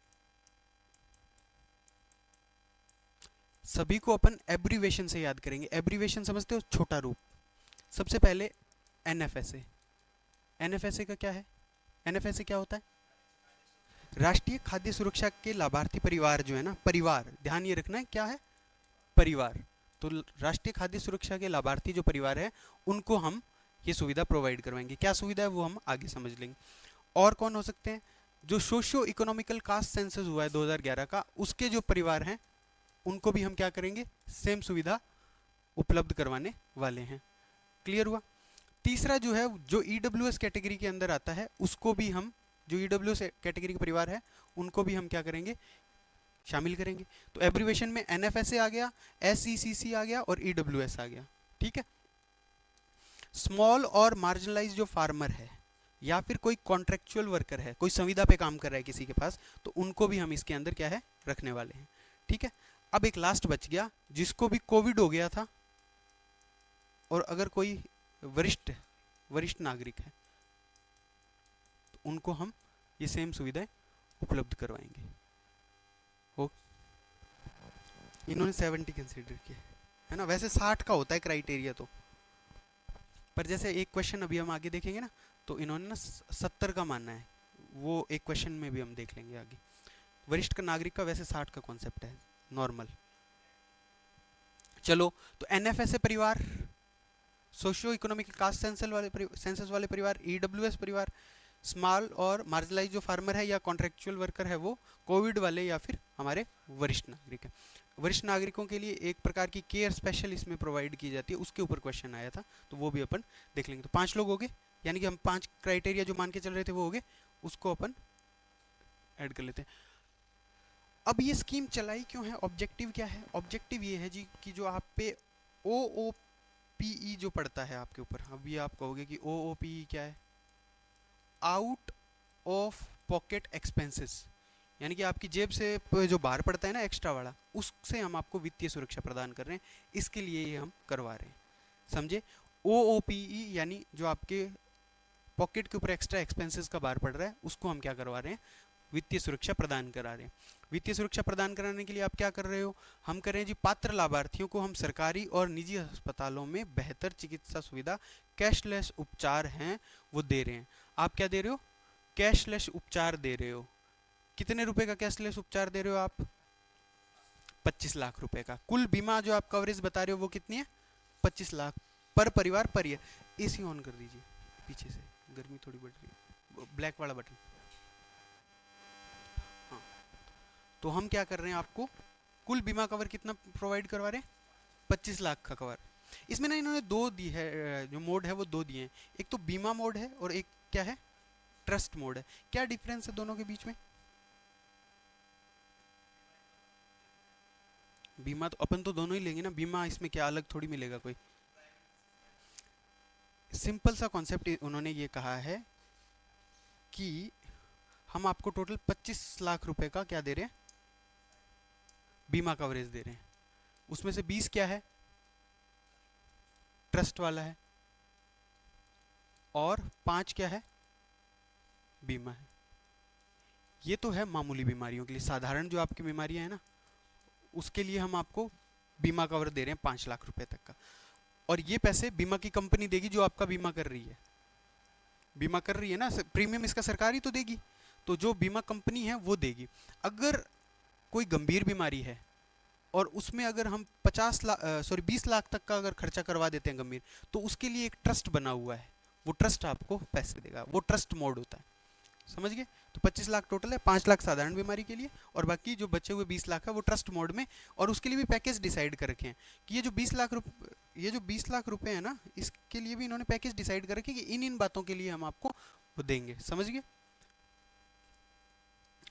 सभी को अपन एब्रीवेशन से याद करेंगे। एब्रीवेशन समझते हो, छोटा रूप। सबसे पहले एनएफएसए। एनएफएसए का क्या है, एनएफएसए क्या होता है, राष्ट्रीय खाद्य सुरक्षा के लाभार्थी परिवार जो है ना, परिवार ध्यान ये रखना है क्या है, परिवार। तो राष्ट्रीय खाद्य सुरक्षा के लाभार्थी जो परिवार है, उनको हम ये सुविधा प्रोवाइड करवाएंगे। क्या सुविधा है वो हम आगे समझ लेंगे। और कौन हो सकते हैं, जो सोशियो इकोनॉमिकल कास्ट सेंसस हुआ है 2011 का, उसके जो परिवार हैं उनको भी हम क्या करेंगे, सेम सुविधा उपलब्ध करवाने वाले हैं। क्लियर हुआ। तीसरा जो है, जो ईडब्ल्यूएस कैटेगरी के अंदर आता है, उसको भी हम, जो ईडब्ल्यूएस कैटेगरी के परिवार है उनको भी हम क्या करेंगे, शामिल करेंगे। तो एब्रीवेशन में एनएफएसए आ गया, एसईसीसी आ गया और ईडब्ल्यूएस आ गया, ठीक है। स्मॉल और मार्जिनलाइज जो फार्मर है या फिर कोई कॉन्ट्रेक्चुअल वर्कर है, कोई संविदा पे काम कर रहा है किसी के पास, तो उनको भी हम इसके अंदर क्या है, रखने वाले हैं, ठीक है। अब एक लास्ट बच गया, जिसको भी कोविड हो गया था और अगर कोई वरिष्ठ नागरिक है, तो उनको हम ये सेम सुविधाएं उपलब्ध करवाएंगे। ओ, इन्होंने 70 कंसीडर किया है ना, वैसे 60 का होता है क्राइटेरिया, तो पर जैसे एक क्वेश्चन अभी हम आगे देखेंगे ना, तो इन्होंने ना 70 का मानना है, वो एक क्वेश्चन में भी हम देख लेंगे आगे। वरिष्ठ का नागरिक का वैसे 60 का कॉन्सेप्ट है नॉर्मल। चलो, तो एनएफएसए परिवार, सोशियो इकोनॉमिक कास्ट सेंसस वाले परिवार, ईडब्ल्यूएस परिवार, स्मॉल और मार्जिनलाइज जो फार्मर है या कॉन्ट्रेक्चुअल वर्कर है वो, कोविड वाले या फिर हमारे वरिष्ठ नागरिक है। वरिष्ठ नागरिकों के लिए एक प्रकार की केयर स्पेशल इसमें प्रोवाइड की जाती है, उसके ऊपर क्वेश्चन आया था, तो वो भी अपन देख लेंगे। तो 5 लोग हो गए, यानी कि हम 5 क्राइटेरिया जो मान के चल रहे थे वो हो गए, उसको अपन ऐड कर लेते हैं। अब ये स्कीम चलाई क्यों है, ऑब्जेक्टिव क्या है, ऑब्जेक्टिव ये है जी कि जो आप पे OOPE जो पड़ता है आपके ऊपर, अब ये आप कहोगे कि OOPE क्या है, आउट ऑफ पॉकेट एक्सपेंसेस, यानी कि आपकी जेब से जो बाहर पड़ता है ना एक्स्ट्रा वाला, उससे हम आपको वित्तीय सुरक्षा प्रदान कर रहे हैं, इसके लिए ये हम करवा रहे हैं, समझे। OOPE यानी जो आपके पॉकेट के ऊपर एक्स्ट्रा एक्सपेंसेस का बाहर पड़ रहा है, उसको हम क्या करवा रहे हैं, वित्तीय सुरक्षा प्रदान करा रहे हैं। वित्तीय सुरक्षा प्रदान कराने के लिए आप क्या कर रहे हो, हम कर रहे हैं जी, पात्र लाभार्थियों को हम सरकारी और निजी अस्पतालों में बेहतर चिकित्सा सुविधा, कैशलेस उपचार हैं वो दे रहे हैं। आप क्या दे रहे हो, कैशलेस उपचार दे रहे हो। कितने रुपए का कैशलेस उपचार दे रहे हो आप, 25 लाख रुपए का। कुल बीमा जो आप कवरेज बता रहे हो वो कितनी है, 25 लाख पर परिवार पर ईयर। एसी ऑन कर दीजिए पीछे से, गर्मी थोड़ी बढ़ रही है, ब्लैक वाला बटन। हाँ, तो हम क्या कर रहे हैं, आपको कुल बीमा कवर कितना प्रोवाइड करवा रहे हैं, 25 लाख का कवर। इसमें ना इन्होंने 2 दी है, जो मोड है वो 2 दिए हैं, एक तो बीमा मोड है और एक क्या है, ट्रस्ट मोड है। क्या डिफरेंस है दोनों के बीच में, बीमा तो अपन तो दोनों ही लेंगे ना, बीमा इसमें क्या अलग थोड़ी मिलेगा कोई। सिंपल सा कॉन्सेप्ट उन्होंने ये कहा है कि हम आपको टोटल 25 लाख रुपए का क्या दे रहे हैं, बीमा कवरेज दे रहे हैं। उसमें से 20 क्या है, ट्रस्ट वाला है, और 5 क्या है, बीमा है। ये तो है मामूली बीमारियों के लिए, साधारण जो आपकी बीमारियां हैं ना, उसके लिए हम आपको बीमा कवर दे रहे हैं 5 लाख रुपए तक का। और ये पैसे बीमा की कंपनी देगी जो आपका बीमा कर रही है, बीमा कर रही है ना, प्रीमियम इसका सरकार ही तो देगी, तो जो बीमा कंपनी है वो देगी। अगर कोई गंभीर बीमारी है और उसमें अगर हम 20 लाख तक का अगर खर्चा करवा देते हैं गंभीर, तो उसके लिए एक ट्रस्ट बना हुआ है, वो ट्रस्ट आपको पैसे देगा, वो ट्रस्ट मोड होता है, समझ गए। तो 25 लाख टोटल है, 5 लाख साधारण बीमारी के लिए और बाकी जो बचे हुए 20 लाख है वो ट्रस्ट मोड में। और उसके लिए भी पैकेज डिसाइड कर रखे हैं कि ये जो 20 लाख रुपए है ना, इसके लिए भी इन्होंने पैकेज डिसाइड कर रखे हैं कि इन इन बातों के लिए हम आपको वो देंगे, समझ गए।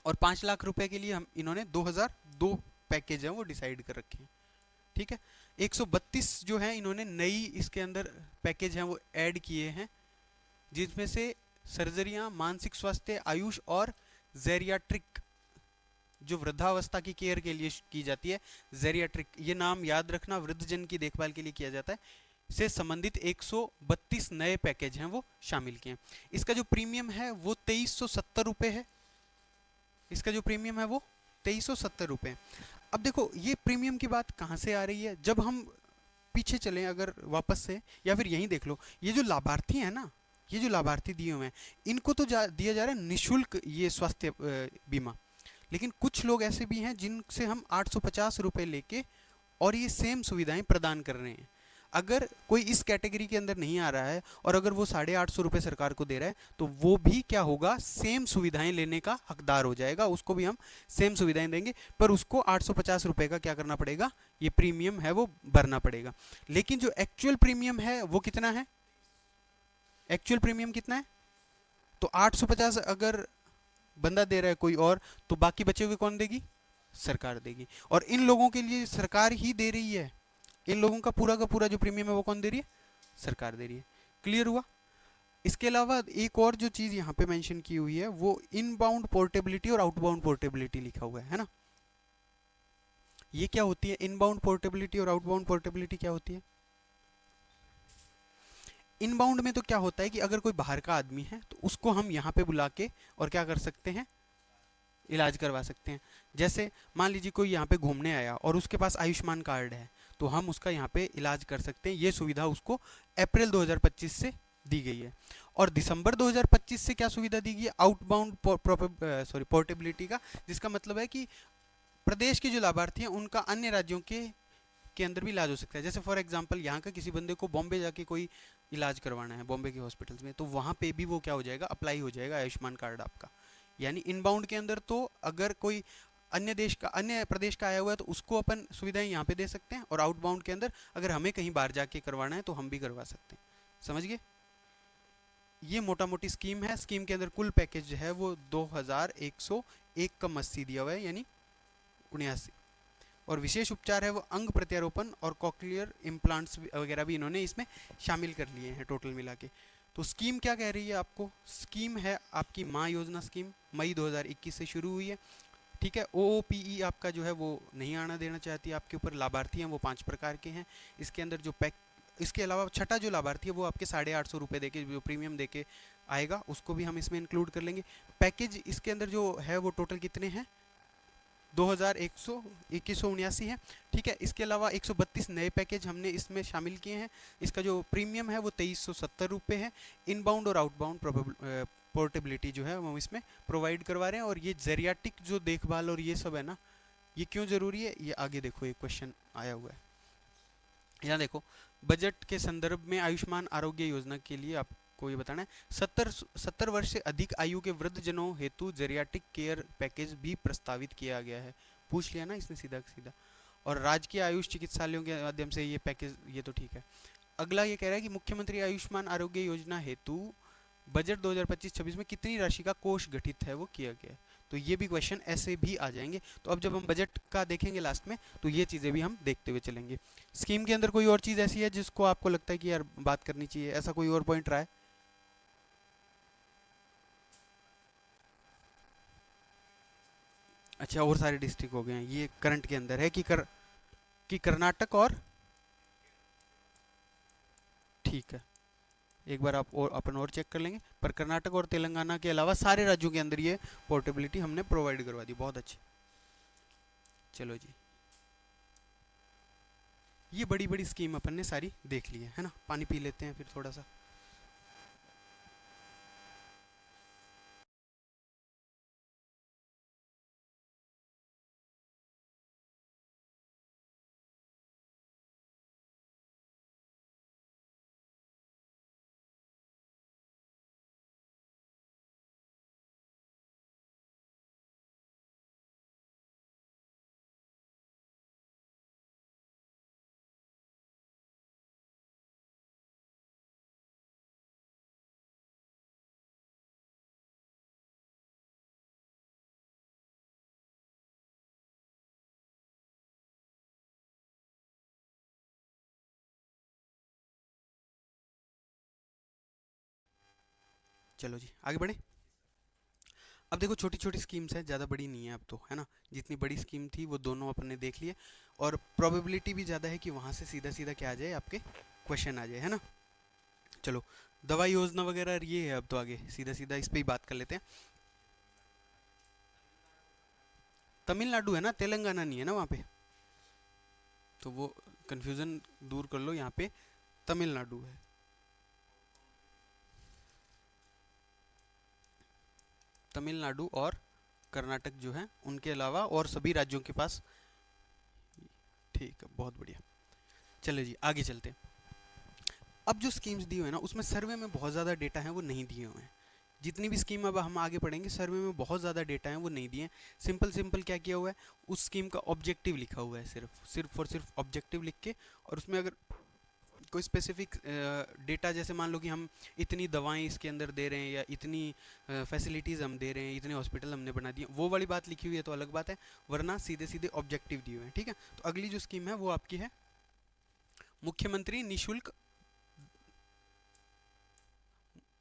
और 5 लाख रुपए के लिए हम इन्होंने 2002 पैकेज है वो डिसाइड कर रखे हैं, ठीक है। 132 जो है इन्होंने नई इसके अंदर पैकेज हैं वो ऐड किए हैं, जिसमें से सर्जरियां, मानसिक स्वास्थ्य, आयुष और जेरियाट्रिक, जो वृद्धावस्था की केयर के लिए की जाती है, जेरियाट्रिक, ये नाम याद रखना, वृद्धजन की देखभाल के लिए किया जाता है, से संबंधित 132 नए पैकेज हैं वो शामिल किए हैं। इसका जो प्रीमियम है वो 2370 रुपये है। इसका जो प्रीमियम है वो 2370 रुपये है। अब देखो ये प्रीमियम की बात कहाँ से आ रही है, जब हम पीछे चलें अगर वापस से, या फिर यहीं देख लो, ये जो लाभार्थी हैं ना, ये जो लाभार्थी दिए हुए हैं, इनको तो दिया जा रहा है निशुल्क ये स्वास्थ्य बीमा। लेकिन कुछ लोग ऐसे भी हैं जिनसे हम 850 रुपये लेके और ये सेम सुविधाएं प्रदान कर रहे हैं। अगर कोई इस कैटेगरी के अंदर नहीं आ रहा है और अगर वो 850 रुपये सरकार को दे रहा है, तो वो भी क्या होगा, सेम सुविधाएं लेने का हकदार हो जाएगा, उसको भी हम सेम सुविधाएं देंगे, पर उसको 850 रुपये का क्या करना पड़ेगा, ये प्रीमियम है वो भरना पड़ेगा। लेकिन जो एक्चुअल प्रीमियम है वो कितना है, एक्चुअल प्रीमियम कितना है, तो 850 अगर बंदा दे रहा है कोई और, तो बाकी बचे हुए कौन देगी, सरकार देगी। और इन लोगों के लिए सरकार ही दे रही है, इन लोगों का पूरा जो प्रीमियम है वो कौन दे रही है, सरकार दे रही है। क्लियर हुआ। इसके अलावा एक और जो चीज यहाँ पे मेंशन की हुई है वो इनबाउंड पोर्टेबिलिटी और आउटबाउंड पोर्टेबिलिटी लिखा हुआ है ना। ये क्या होती है, इनबाउंड पोर्टेबिलिटी और आउटबाउंड पोर्टेबिलिटी क्या होती है। इनबाउंड में तो क्या होता है कि अगर कोई बाहर का आदमी है तो उसको हम यहाँ पे बुला के और क्या कर सकते हैं, इलाज करवा सकते हैं। जैसे मान लीजिए कोई यहाँ पे घूमने आया और उसके पास आयुष्मान कार्ड है, तो हम उसका यहाँ पे इलाज कर सकते हैं। ये सुविधा उसको अप्रैल 2025 से दी गई है। और दिसंबर 2025 से क्या सुविधा दी गई है, आउटबाउंड पोर्टेबिलिटी का, जिसका मतलब है कि प्रदेश के जो लाभार्थी हैं उनका अन्य राज्यों के अंदर भी इलाज हो सकता है। जैसे फॉर एग्जांपल यहाँ का किसी बंदे को बॉम्बे जाके कोई इलाज करवाना है बॉम्बे के हॉस्पिटल्स में, तो वहाँ पे भी वो क्या हो जाएगा, अप्लाई हो जाएगा आयुष्मान कार्ड आपका। यानी इनबाउंड के अंदर तो अगर कोई अन्य देश का, अन्य प्रदेश का आया हुआ है तो उसको अपन सुविधाएं यहाँ पे दे सकते हैं, और आउटबाउंड के अंदर अगर हमें कहीं बाहर जाके करवाना है तो हम भी करवा सकते हैं। समझ गए। ये मोटा मोटी स्कीम है। स्कीम के अंदर कुल पैकेज है वो 2101 कम 80 दिया हुआ है, यानी 79। और विशेष उपचार है वो अंग प्रत्यारोपण और कॉक्लियर इम्प्लांट्स वगैरह भी इन्होंने इसमें शामिल कर लिए हैं टोटल मिला के। तो स्कीम क्या कह रही है आपको, स्कीम है आपकी माँ योजना स्कीम, मई 2021 से शुरू हुई है। ठीक है। ओओपीई आपका जो है वो नहीं आना देना चाहती है आपके ऊपर। लाभार्थी हैं वो 5 प्रकार के हैं इसके अंदर जो पैक। इसके अलावा छठा जो लाभार्थी है वो आपके 850 रुपये दे के जो प्रीमियम दे के आएगा, उसको भी हम इसमें इंक्लूड कर लेंगे। पैकेज इसके अंदर जो है वो टोटल कितने हैं, 2179 है। ठीक है। इसके अलावा 132 नए पैकेज हमने इसमें शामिल किए हैं। इसका जो प्रीमियम है वो 2370 रुपये है। इनबाउंड और आउटबाउंड पोर्टेबिलिटी जो है हम इसमें प्रोवाइड करवा रहे हैं। और ये जेरियाटिक जो देखभाल और ये सब है ना, ये क्यों ज़रूरी है, ये आगे देखो एक क्वेश्चन आया हुआ है। यहाँ देखो, बजट के संदर्भ में आयुष्मान आरोग्य योजना के लिए आपको ये बताना है, 70 वर्ष से अधिक आयु के वृद्धजनों हेतु जेरियाटिक केयर पैकेज भी प्रस्तावित किया गया है। पूछ लिया ना इसने सीधा सीधा। और राजकीय आयुष चिकित्सालयों के माध्यम से ये पैकेज, ये तो ठीक है। अगला ये कह रहा है कि मुख्यमंत्री आयुष्मान आरोग्य योजना हेतु बजट 2025-26 में कितनी राशि का कोष गठित है वो किया गया है। तो ये भी क्वेश्चन ऐसे भी आ जाएंगे। तो अब जब हम बजट का देखेंगे लास्ट में, तो ये चीज़ें भी हम देखते हुए चलेंगे। स्कीम के अंदर कोई और चीज़ ऐसी है जिसको आपको लगता है कि यार बात करनी चाहिए, ऐसा कोई और पॉइंट रहा है। अच्छा, और सारे डिस्ट्रिक्ट हो गए हैं, ये करंट के अंदर है कि कर्नाटक और, ठीक है, एक बार आप और अपन और चेक कर लेंगे। पर कर्नाटक और तेलंगाना के अलावा सारे राज्यों के अंदर ये पोर्टेबिलिटी हमने प्रोवाइड करवा दी। बहुत अच्छी। चलो जी, ये बड़ी बड़ी स्कीम अपन ने सारी देख ली है ना। पानी पी लेते हैं फिर थोड़ा सा। चलो जी आगे बढ़े। अब देखो छोटी छोटी स्कीम्स हैं, ज़्यादा बड़ी नहीं है अब तो, है ना। जितनी बड़ी स्कीम थी वो दोनों अपन ने देख लिए, और प्रोबेबिलिटी भी ज़्यादा है कि वहाँ से सीधा सीधा क्या आ जाए, आपके क्वेश्चन आ जाए, है ना। चलो दवा योजना वगैरह ये है, अब तो आगे सीधा सीधा इस पे ही बात कर लेते हैं। तमिलनाडु है ना, तेलंगाना नहीं है ना वहाँ पे, तो वो कंफ्यूजन दूर कर लो, यहाँ पे तमिलनाडु है। तमिलनाडु और कर्नाटक जो है, उनके अलावा और सभी राज्यों के पास। ठीक है, बहुत बढ़िया। चलो जी आगे चलते हैं। अब जो स्कीम्स दी हुई है ना, उसमें सर्वे में बहुत ज़्यादा डेटा है वो नहीं दिए हुए हैं। जितनी भी स्कीम अब हम आगे पढ़ेंगे, सर्वे में बहुत ज़्यादा डेटा है वो नहीं दिए हैं। सिंपल सिंपल क्या किया हुआ है, उस स्कीम का ऑब्जेक्टिव लिखा हुआ है, सिर्फ सिर्फ और सिर्फ ऑब्जेक्टिव लिख के, और उसमें अगर कोई स्पेसिफिक डेटा, जैसे मान लो कि हम इतनी दवाएं इसके अंदर दे रहे हैं, या इतनी फैसिलिटीज़ हम दे रहे हैं, इतने हॉस्पिटल हमने बना दिए, वो वाली बात लिखी हुई है तो अलग बात है, वरना सीधे सीधे ऑब्जेक्टिव दिए हुए हैं। ठीक है, तो अगली जो स्कीम है वो आपकी है मुख्यमंत्री निशुल्क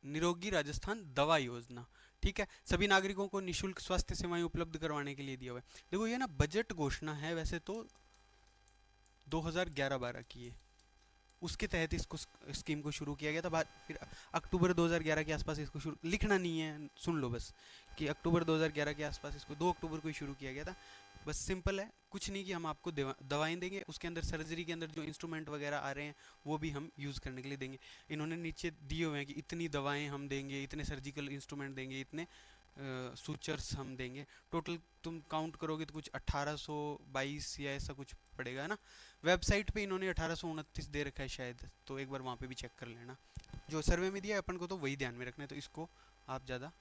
निरोगी राजस्थान दवा योजना। ठीक है, सभी नागरिकों को निशुल्क स्वास्थ्य सेवाएं उपलब्ध करवाने के लिए दिया हुआ है। देखो ये ना बजट घोषणा है वैसे तो 2011-12 की है, उसके तहत इसको स्कीम को शुरू किया गया था। बाद फिर अक्टूबर 2011 के आसपास इसको शुरू, लिखना नहीं है, सुन लो बस, कि अक्टूबर 2011 के आसपास इसको 2 अक्टूबर को ही शुरू किया गया था। बस सिंपल है, कुछ नहीं कि हम आपको दवाएं देंगे, उसके अंदर सर्जरी के अंदर जो इंस्ट्रूमेंट वगैरह आ रहे हैं वो भी हम यूज़ करने के लिए देंगे। इन्होंने नीचे दिए हुए हैं कि इतनी दवाएं हम देंगे, इतने सर्जिकल इंस्ट्रूमेंट देंगे, इतने सूचर्स हम देंगे। टोटल तुम काउंट करोगे तो कुछ 1822 या ऐसा कुछ पड़ेगा ना। वेबसाइट पे इन्होंने 1829 दे रखा है शायद, तो एक बार वहाँ पे भी चेक कर लेना। जो सर्वे में दिया है अपन को तो वही ध्यान में रखना है, तो इसको आप ज़्यादा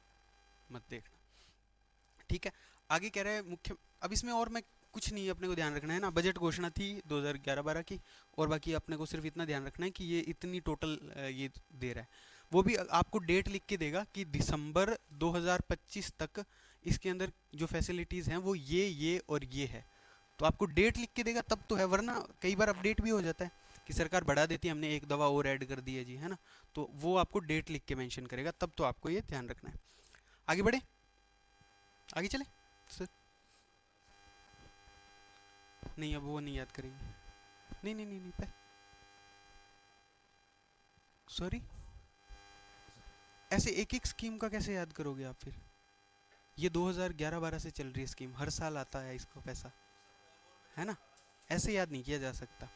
मत देखना। ठीक है, आगे कह रहा है मुख्य, अब इसमें और मैं कुछ नहीं अपने को ध्यान रखना है ना, बजट घोषणा थी 2011-12 की, और बाकी अपने को सिर्फ इतना ध्यान रखना है कि ये इतनी टोटल ये दे रहा है। वो भी आपको डेट लिख के देगा कि दिसंबर 2025 तक इसके अंदर जो फैसिलिटीज़ हैं वो ये और ये है, तो आपको डेट लिख के देगा तब तो है, वरना कई बार अपडेट भी हो जाता है कि सरकार बढ़ा देती है, हमने एक दवा और ऐड कर दी है जी, है ना। तो वो आपको डेट लिख के मेंशन करेगा, तब तो आपको ये ध्यान रखना है। आगे बढ़े, आगे चले सर। नहीं अब वो नहीं याद करेंगे, नहीं नहीं नहीं नहीं, सॉरी, ऐसे एक एक स्कीम का कैसे याद करोगे आप फिर। ये 2011-12 से चल रही है स्कीम, हर साल आता है इसको पैसा, है ना, ऐसे याद नहीं किया जा सकता।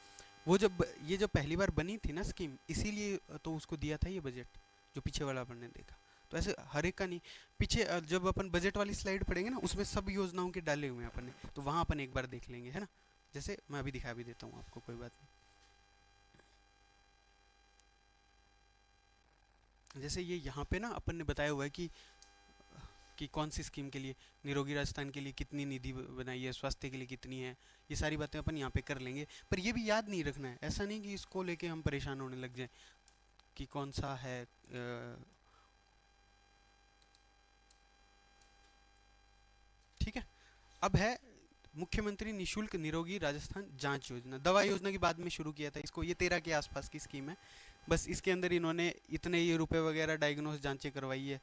वो जब ये जब पहली बार बनी थी ना स्कीम, इसीलिए तो उसको दिया था ये बजट, जो पीछे वाला अपन ने देखा। तो ऐसे हर एक का नहीं, पीछे जब अपन बजट वाली स्लाइड पढ़ेंगे ना, उसमें सब योजनाओं के डाले हुए हैं अपन ने, तो वहाँ अपन एक बार देख लेंगे, है ना। जैसे मैं अभी दिखा भी देता हूँ आपको, कोई बात नहीं। जैसे ये यहाँ पे ना अपन ने बताया हुआ है कि कौन सी स्कीम के लिए, निरोगी राजस्थान के लिए कितनी निधि बनाई है, स्वास्थ्य के लिए कितनी है, ये सारी बातें अपन यहाँ पे कर लेंगे। पर ये भी याद नहीं रखना है, ऐसा नहीं कि इसको लेके हम परेशान होने लग जाएं कि कौन सा है। ठीक है, अब है मुख्यमंत्री निशुल्क निरोगी राजस्थान जांच योजना, दवा योजना की बाद में शुरू किया था इसको, ये 13 के आसपास की स्कीम है। बस इसके अंदर इन्होंने इतने ये रुपए वगैरह डायग्नोस जांचें करवाई है।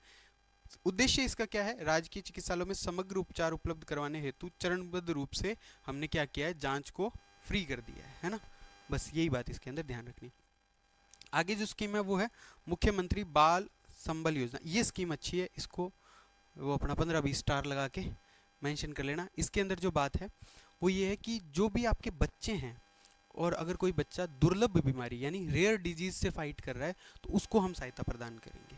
उद्देश्य इसका क्या है, राजकीय चिकित्सालयों में समग्र उपचार उपलब्ध करवाने हेतु चरणबद्ध रूप से हमने क्या किया है, जांच को फ्री कर दिया है ना। बस यही बात इसके अंदर ध्यान रखनी। आगे जो स्कीम है वो है मुख्यमंत्री बाल संबल योजना, ये स्कीम अच्छी है, इसको वो अपना 15-20 स्टार लगा के मेंशन कर लेना। इसके अंदर जो बात है वो ये है कि जो भी आपके बच्चे हैं, और अगर कोई बच्चा दुर्लभ बीमारी यानी रेयर डिजीज से फाइट कर रहा है, तो उसको हम सहायता प्रदान करेंगे।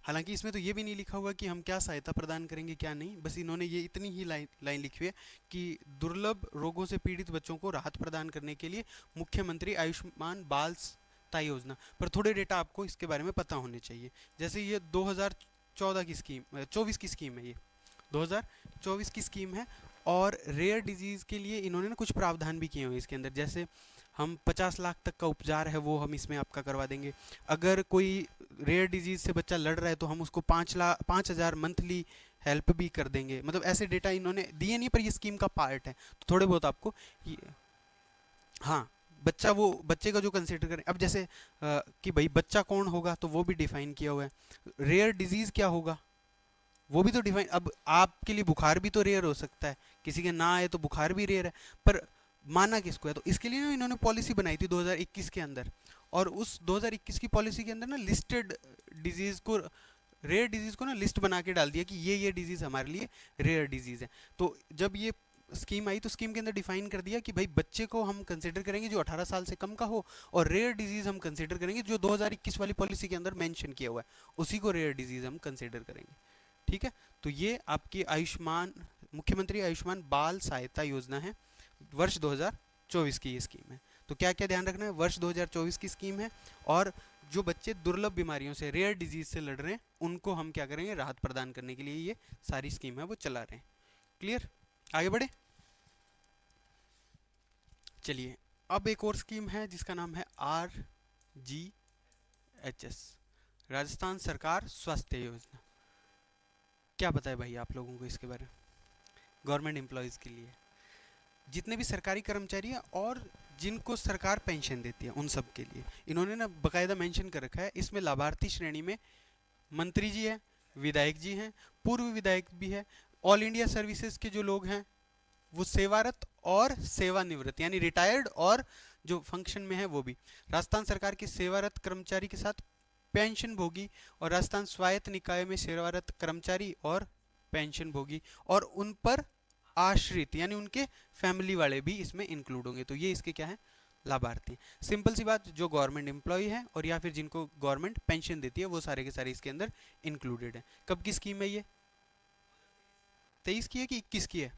हालांकि इसमें तो ये भी नहीं लिखा हुआ कि हम क्या सहायता प्रदान करेंगे क्या नहीं, बस इन्होंने ये इतनी ही लाइन लिखी हुई है कि दुर्लभ रोगों से पीड़ित बच्चों को राहत प्रदान करने के लिए मुख्यमंत्री आयुष्मान बाल तय योजना। पर थोड़े डेटा आपको इसके बारे में पता होने चाहिए। जैसे ये 2014 की स्कीम, 24 की स्कीम है, ये 2024 की स्कीम है, और रेयर डिजीज़ के लिए इन्होंने ना कुछ प्रावधान भी किए हुए हैं इसके अंदर। जैसे हम 50 लाख तक का उपचार है वो हम इसमें आपका करवा देंगे। अगर कोई रेयर डिजीज़ से बच्चा लड़ रहा है तो हम उसको 5,000 मंथली हेल्प भी कर देंगे। मतलब ऐसे डेटा इन्होंने दिए नहीं, पर ये स्कीम का पार्ट है, तो थोड़े बहुत आपको ये, हाँ बच्चा, वो बच्चे का जो कंसिडर करें, अब जैसे कि भाई बच्चा कौन होगा तो वो भी डिफाइन किया हुआ है। रेयर डिजीज क्या होगा वो भी तो डिफाइन, अब आपके लिए बुखार भी तो रेयर हो सकता है, किसी के ना आए तो बुखार भी रेयर है, पर माना किसको है, तो इसके लिए ना इन्होंने पॉलिसी बनाई थी 2021 के अंदर, और उस 2021 की पॉलिसी के अंदर ना लिस्टेड डिजीज को, रेयर डिजीज को ना लिस्ट बना के डाल दिया कि ये डिजीज हमारे लिए रेयर डिजीज है। तो जब ये स्कीम आई तो स्कीम के अंदर डिफाइन कर दिया कि भाई बच्चे को हम कंसिडर करेंगे जो 18 साल से कम का हो, और रेयर डिजीज हम कंसिडर करेंगे जो 2021 वाली पॉलिसी के अंदर मेंशन किया हुआ है, उसी को रेयर डिजीज हम कंसिडर करेंगे। ठीक है, तो ये आपकी आयुष्मान, मुख्यमंत्री आयुष्मान बाल सहायता योजना है, वर्ष 2024 की ये स्कीम है। तो क्या क्या ध्यान रखना है, वर्ष 2024 की स्कीम है, और जो बच्चे दुर्लभ बीमारियों से, रेयर डिजीज से लड़ रहे हैं, उनको हम क्या करेंगे, राहत प्रदान करने के लिए ये सारी स्कीम है वो चला रहे हैं। क्लियर, आगे बढ़े। चलिए, अब एक और स्कीम है जिसका नाम है RGHS, राजस्थान सरकार स्वास्थ्य योजना। क्या पता है भाई आप लोगों को इसके बारे में? गवर्नमेंट एम्प्लॉयज़ के लिए, जितने भी सरकारी कर्मचारी हैं और जिनको सरकार पेंशन देती है, उन सब के लिए इन्होंने ना बकायदा मेंशन कर रखा है। इसमें लाभार्थी श्रेणी में मंत्री जी हैं, विधायक जी हैं, पूर्व विधायक भी है, ऑल इंडिया सर्विसेज के जो लोग हैं वो सेवारत और सेवानिवृत्त यानी रिटायर्ड, और जो फंक्शन में है वो भी, राजस्थान सरकार के सेवारत कर्मचारी के साथ पेंशन भोगी, और राजस्थान स्वायत्त निकाय में सेवारत कर्मचारी और पेंशन भोगी, और उन पर आश्रित यानी उनके फैमिली वाले भी इसमें इंक्लूड होंगे। तो ये इसके क्या है, लाभार्थी। सिंपल सी बात, जो गवर्नमेंट एम्प्लॉय है और या फिर जिनको गवर्नमेंट पेंशन देती है वो सारे के सारे इसके अंदर इंक्लूडेड है। कब की स्कीम है ये? 23 की है कि 21 की है?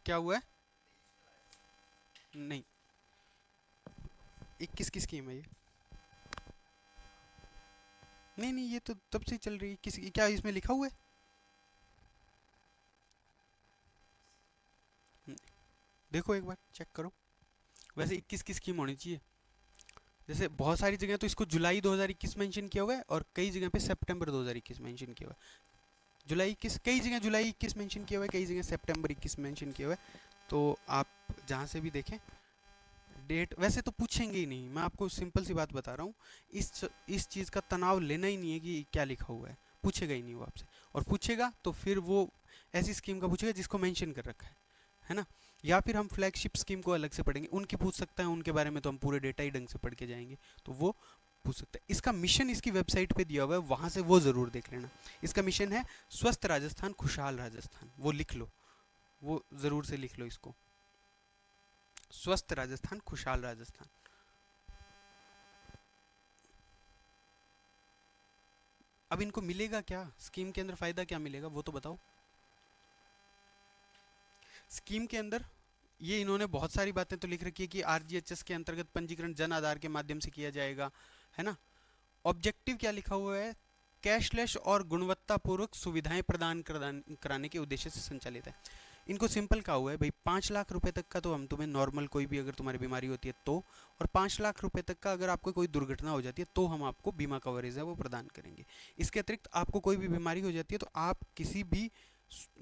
क्या हुआ है? नहीं, 21 की स्कीम है ये। नहीं नहीं, ये तो तब से चल रही है। किस, क्या इसमें लिखा हुआ है? देखो एक बार चेक करो। वैसे 21 की स्कीम होनी चाहिए। जैसे बहुत सारी जगह तो इसको जुलाई 2021 मेंशन किया हुआ है, और कई जगह पे सितंबर 2021 मेंशन किया हुआ है। जुलाई 21, कई जगह जुलाई 21 मेंशन किया हुआ है, कई जगह सितंबर 21 मेंशन किया हुआ है। तो आप जहाँ से भी देखें डेट, वैसे तो पूछेंगे ही नहीं, मैं आपको सिंपल सी बात बता रहा हूँ। इस चीज़ का तनाव लेना ही नहीं है कि क्या लिखा हुआ है, पूछेगा ही नहीं वो आपसे, और पूछेगा तो फिर वो ऐसी स्कीम का पूछेगा जिसको मेंशन कर रखा है ना। या फिर हम फ्लैगशिप स्कीम को अलग से पढ़ेंगे, उनकी पूछ सकता है, उनके बारे में तो हम पूरे डेटा ही ढंग से पढ़ के जाएंगे, तो वो पूछ सकता है। इसका मिशन इसकी वेबसाइट पे दिया हुआ है, वहाँ से वो ज़रूर देख लेना। इसका मिशन है स्वस्थ राजस्थान खुशहाल राजस्थान, वो लिख लो, वो ज़रूर से लिख लो इसको, स्वस्थ राजस्थान खुशहाल राजस्थान। अब इनको मिलेगा क्या स्कीम के अंदर, फ़ायदा क्या मिलेगा वो तो बताओ। स्कीम के अंदर ये इन्होंने बहुत सारी बातें तो लिख रखी है कि आरजीएचएस के अंतर्गत पंजीकरण जन आधार के माध्यम से किया जाएगा, है ना। ऑब्जेक्टिव क्या लिखा हुआ है, कैशलेस और गुणवत्तापूर्वक सुविधाएं प्रदान कराने के उद्देश्य से संचालित है। इनको सिंपल कहा हुआ है भाई 5 लाख रुपए तक का तो हम तुम्हें नॉर्मल, कोई भी अगर तुम्हारी बीमारी होती है तो, और 5 लाख रुपए तक का अगर आपको कोई दुर्घटना हो जाती है तो हम आपको बीमा कवरेज है वो प्रदान करेंगे। इसके अतिरिक्त आपको कोई भी बीमारी हो जाती है तो आप किसी भी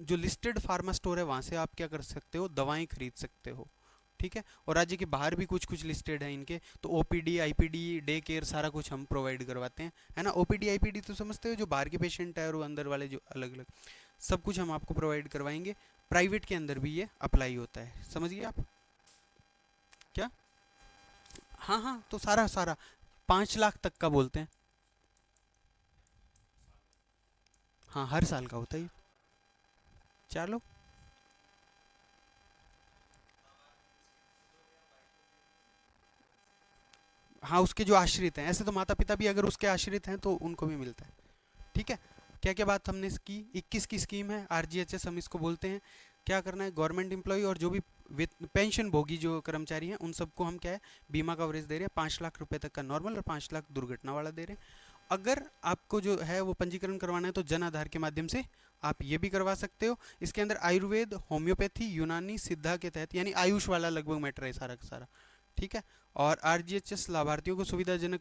जो लिस्टेड फार्मा स्टोर है वहाँ से आप क्या कर सकते हो, दवाएं खरीद सकते हो। ठीक है, और राज्य के बाहर भी कुछ कुछ लिस्टेड है इनके, तो ओपीडी आईपीडी डे केयर सारा कुछ हम प्रोवाइड करवाते हैं, है ना। ओपीडी आईपीडी तो समझते हो, जो बाहर के पेशेंट है और वो अंदर वाले जो अलग अलग, सब कुछ हम आपको प्रोवाइड करवाएंगे। प्राइवेट के अंदर भी ये अप्लाई होता है, समझिए आप क्या। हाँ हाँ, तो सारा सारा 5 लाख तक का बोलते हैं। हाँ, हर साल का होता है ये। चलो, हाँ उसके जो आश्रित हैं, ऐसे तो माता पिता भी अगर उसके आश्रित हैं तो उनको भी मिलता है। ठीक है, क्या क्या बात हमने इसकी, 21 की स्कीम है आरजीएचएस हम इसको बोलते हैं। क्या करना है, गवर्नमेंट एम्प्लॉय और जो भी पेंशन भोगी जो कर्मचारी हैं उन सबको हम क्या है, बीमा कवरेज दे रहे हैं, 5 लाख रुपए तक का नॉर्मल और 5 लाख दुर्घटना वाला दे रहे हैं। अगर आपको जो है वो पंजीकरण करवाना है तो जन आधार के माध्यम से आप ये भी करवा सकते हो। इसके अंदर आयुर्वेद, होम्योपैथी, यूनानी, सिद्धा के तहत, यानी आयुष वाला लगभग मैटर है सारा का सारा। ठीक है। और आरजीएचएस लाभार्थियों को सुविधाजनक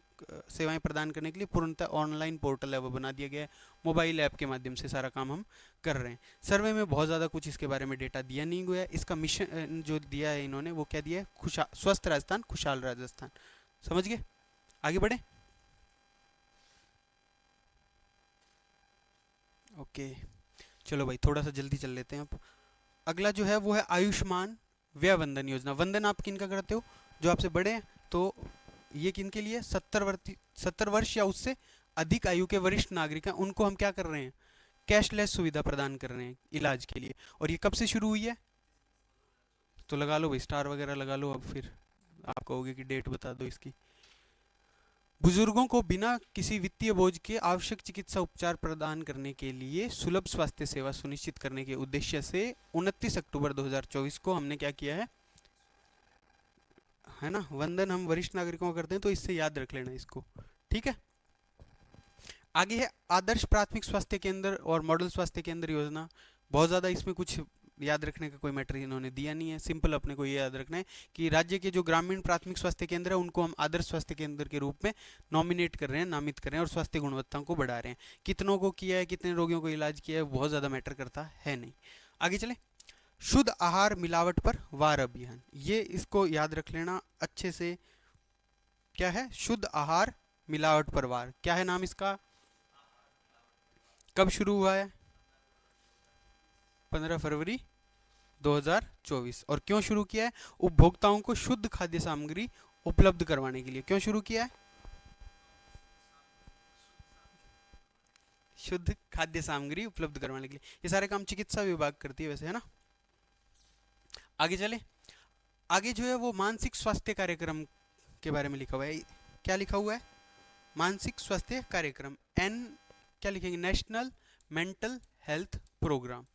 सेवाएं प्रदान करने के लिए पूर्णतः ऑनलाइन पोर्टल है वो बना दिया गया है। मोबाइल ऐप के माध्यम से सारा काम हम कर रहे हैं। सर्वे में बहुत ज़्यादा कुछ इसके बारे में डेटा दिया नहीं गया है। इसका मिशन जो दिया है इन्होंने वो क्या दिया है, स्वस्थ राजस्थान खुशहाल राजस्थान। समझ गए, आगे बढ़े। ओके, चलो भाई थोड़ा सा जल्दी चल लेते हैं अब। अगला जो है वो है आयुष्मान व्यय वंदन योजना। वंदन आप किन का करते हो, जो आपसे बड़े हैं। तो ये किन के लिए, 70 वर्ष या उससे अधिक आयु के वरिष्ठ नागरिक हैं, उनको हम क्या कर रहे हैं, कैशलेस सुविधा प्रदान कर रहे हैं इलाज के लिए। और ये कब से शुरू हुई है, तो लगा लो भाई स्टार वगैरह लगा लो। अब फिर आप कहोगे कि डेट बता दो इसकी। बुजुर्गों को बिना किसी वित्तीय बोझ के आवश्यक चिकित्सा उपचार प्रदान करने के लिए सुलभ स्वास्थ्य सेवा सुनिश्चित करने के उद्देश्य से 29 अक्टूबर 2024 को हमने क्या किया है ना, वंदन हम वरिष्ठ नागरिकों को करते हैं, तो इससे याद रख लेना इसको, ठीक है। आगे है आदर्श प्राथमिक स्वास्थ्य केंद्र और मॉडल स्वास्थ्य केंद्र योजना। बहुत ज़्यादा इसमें कुछ याद रखने का कोई मैटर इन्होंने दिया नहीं है। सिंपल अपने को ये याद रखना है कि राज्य के जो ग्रामीण प्राथमिक स्वास्थ्य केंद्र है उनको हम आदर्श स्वास्थ्य केंद्र के रूप में नॉमिनेट कर रहे हैं, नामित कर रहे हैं, और स्वास्थ्य गुणवत्ता को बढ़ा रहे हैं। कितनों को किया है, कितने रोगियों को इलाज किया है, बहुत ज़्यादा मैटर करता है नहीं। आगे चले, शुद्ध आहार मिलावट पर वार अभियान, ये इसको याद रख लेना अच्छे से। क्या है, शुद्ध आहार मिलावट पर वार, क्या है नाम इसका, कब शुरू हुआ है, 15 फरवरी 2024। और क्यों शुरू किया है, उपभोक्ताओं को शुद्ध खाद्य सामग्री उपलब्ध करवाने के लिए। क्यों शुरू किया है, शुद्ध खाद्य सामग्री उपलब्ध करवाने के लिए। ये सारे काम चिकित्सा विभाग करती है वैसे, है ना। आगे चले, आगे जो है वो मानसिक स्वास्थ्य कार्यक्रम के बारे में लिखा हुआ है। क्या लिखा हुआ है, मानसिक स्वास्थ्य कार्यक्रम, एन क्या लिखेंगे, नेशनल मेंटल हेल्थ प्रोग्राम।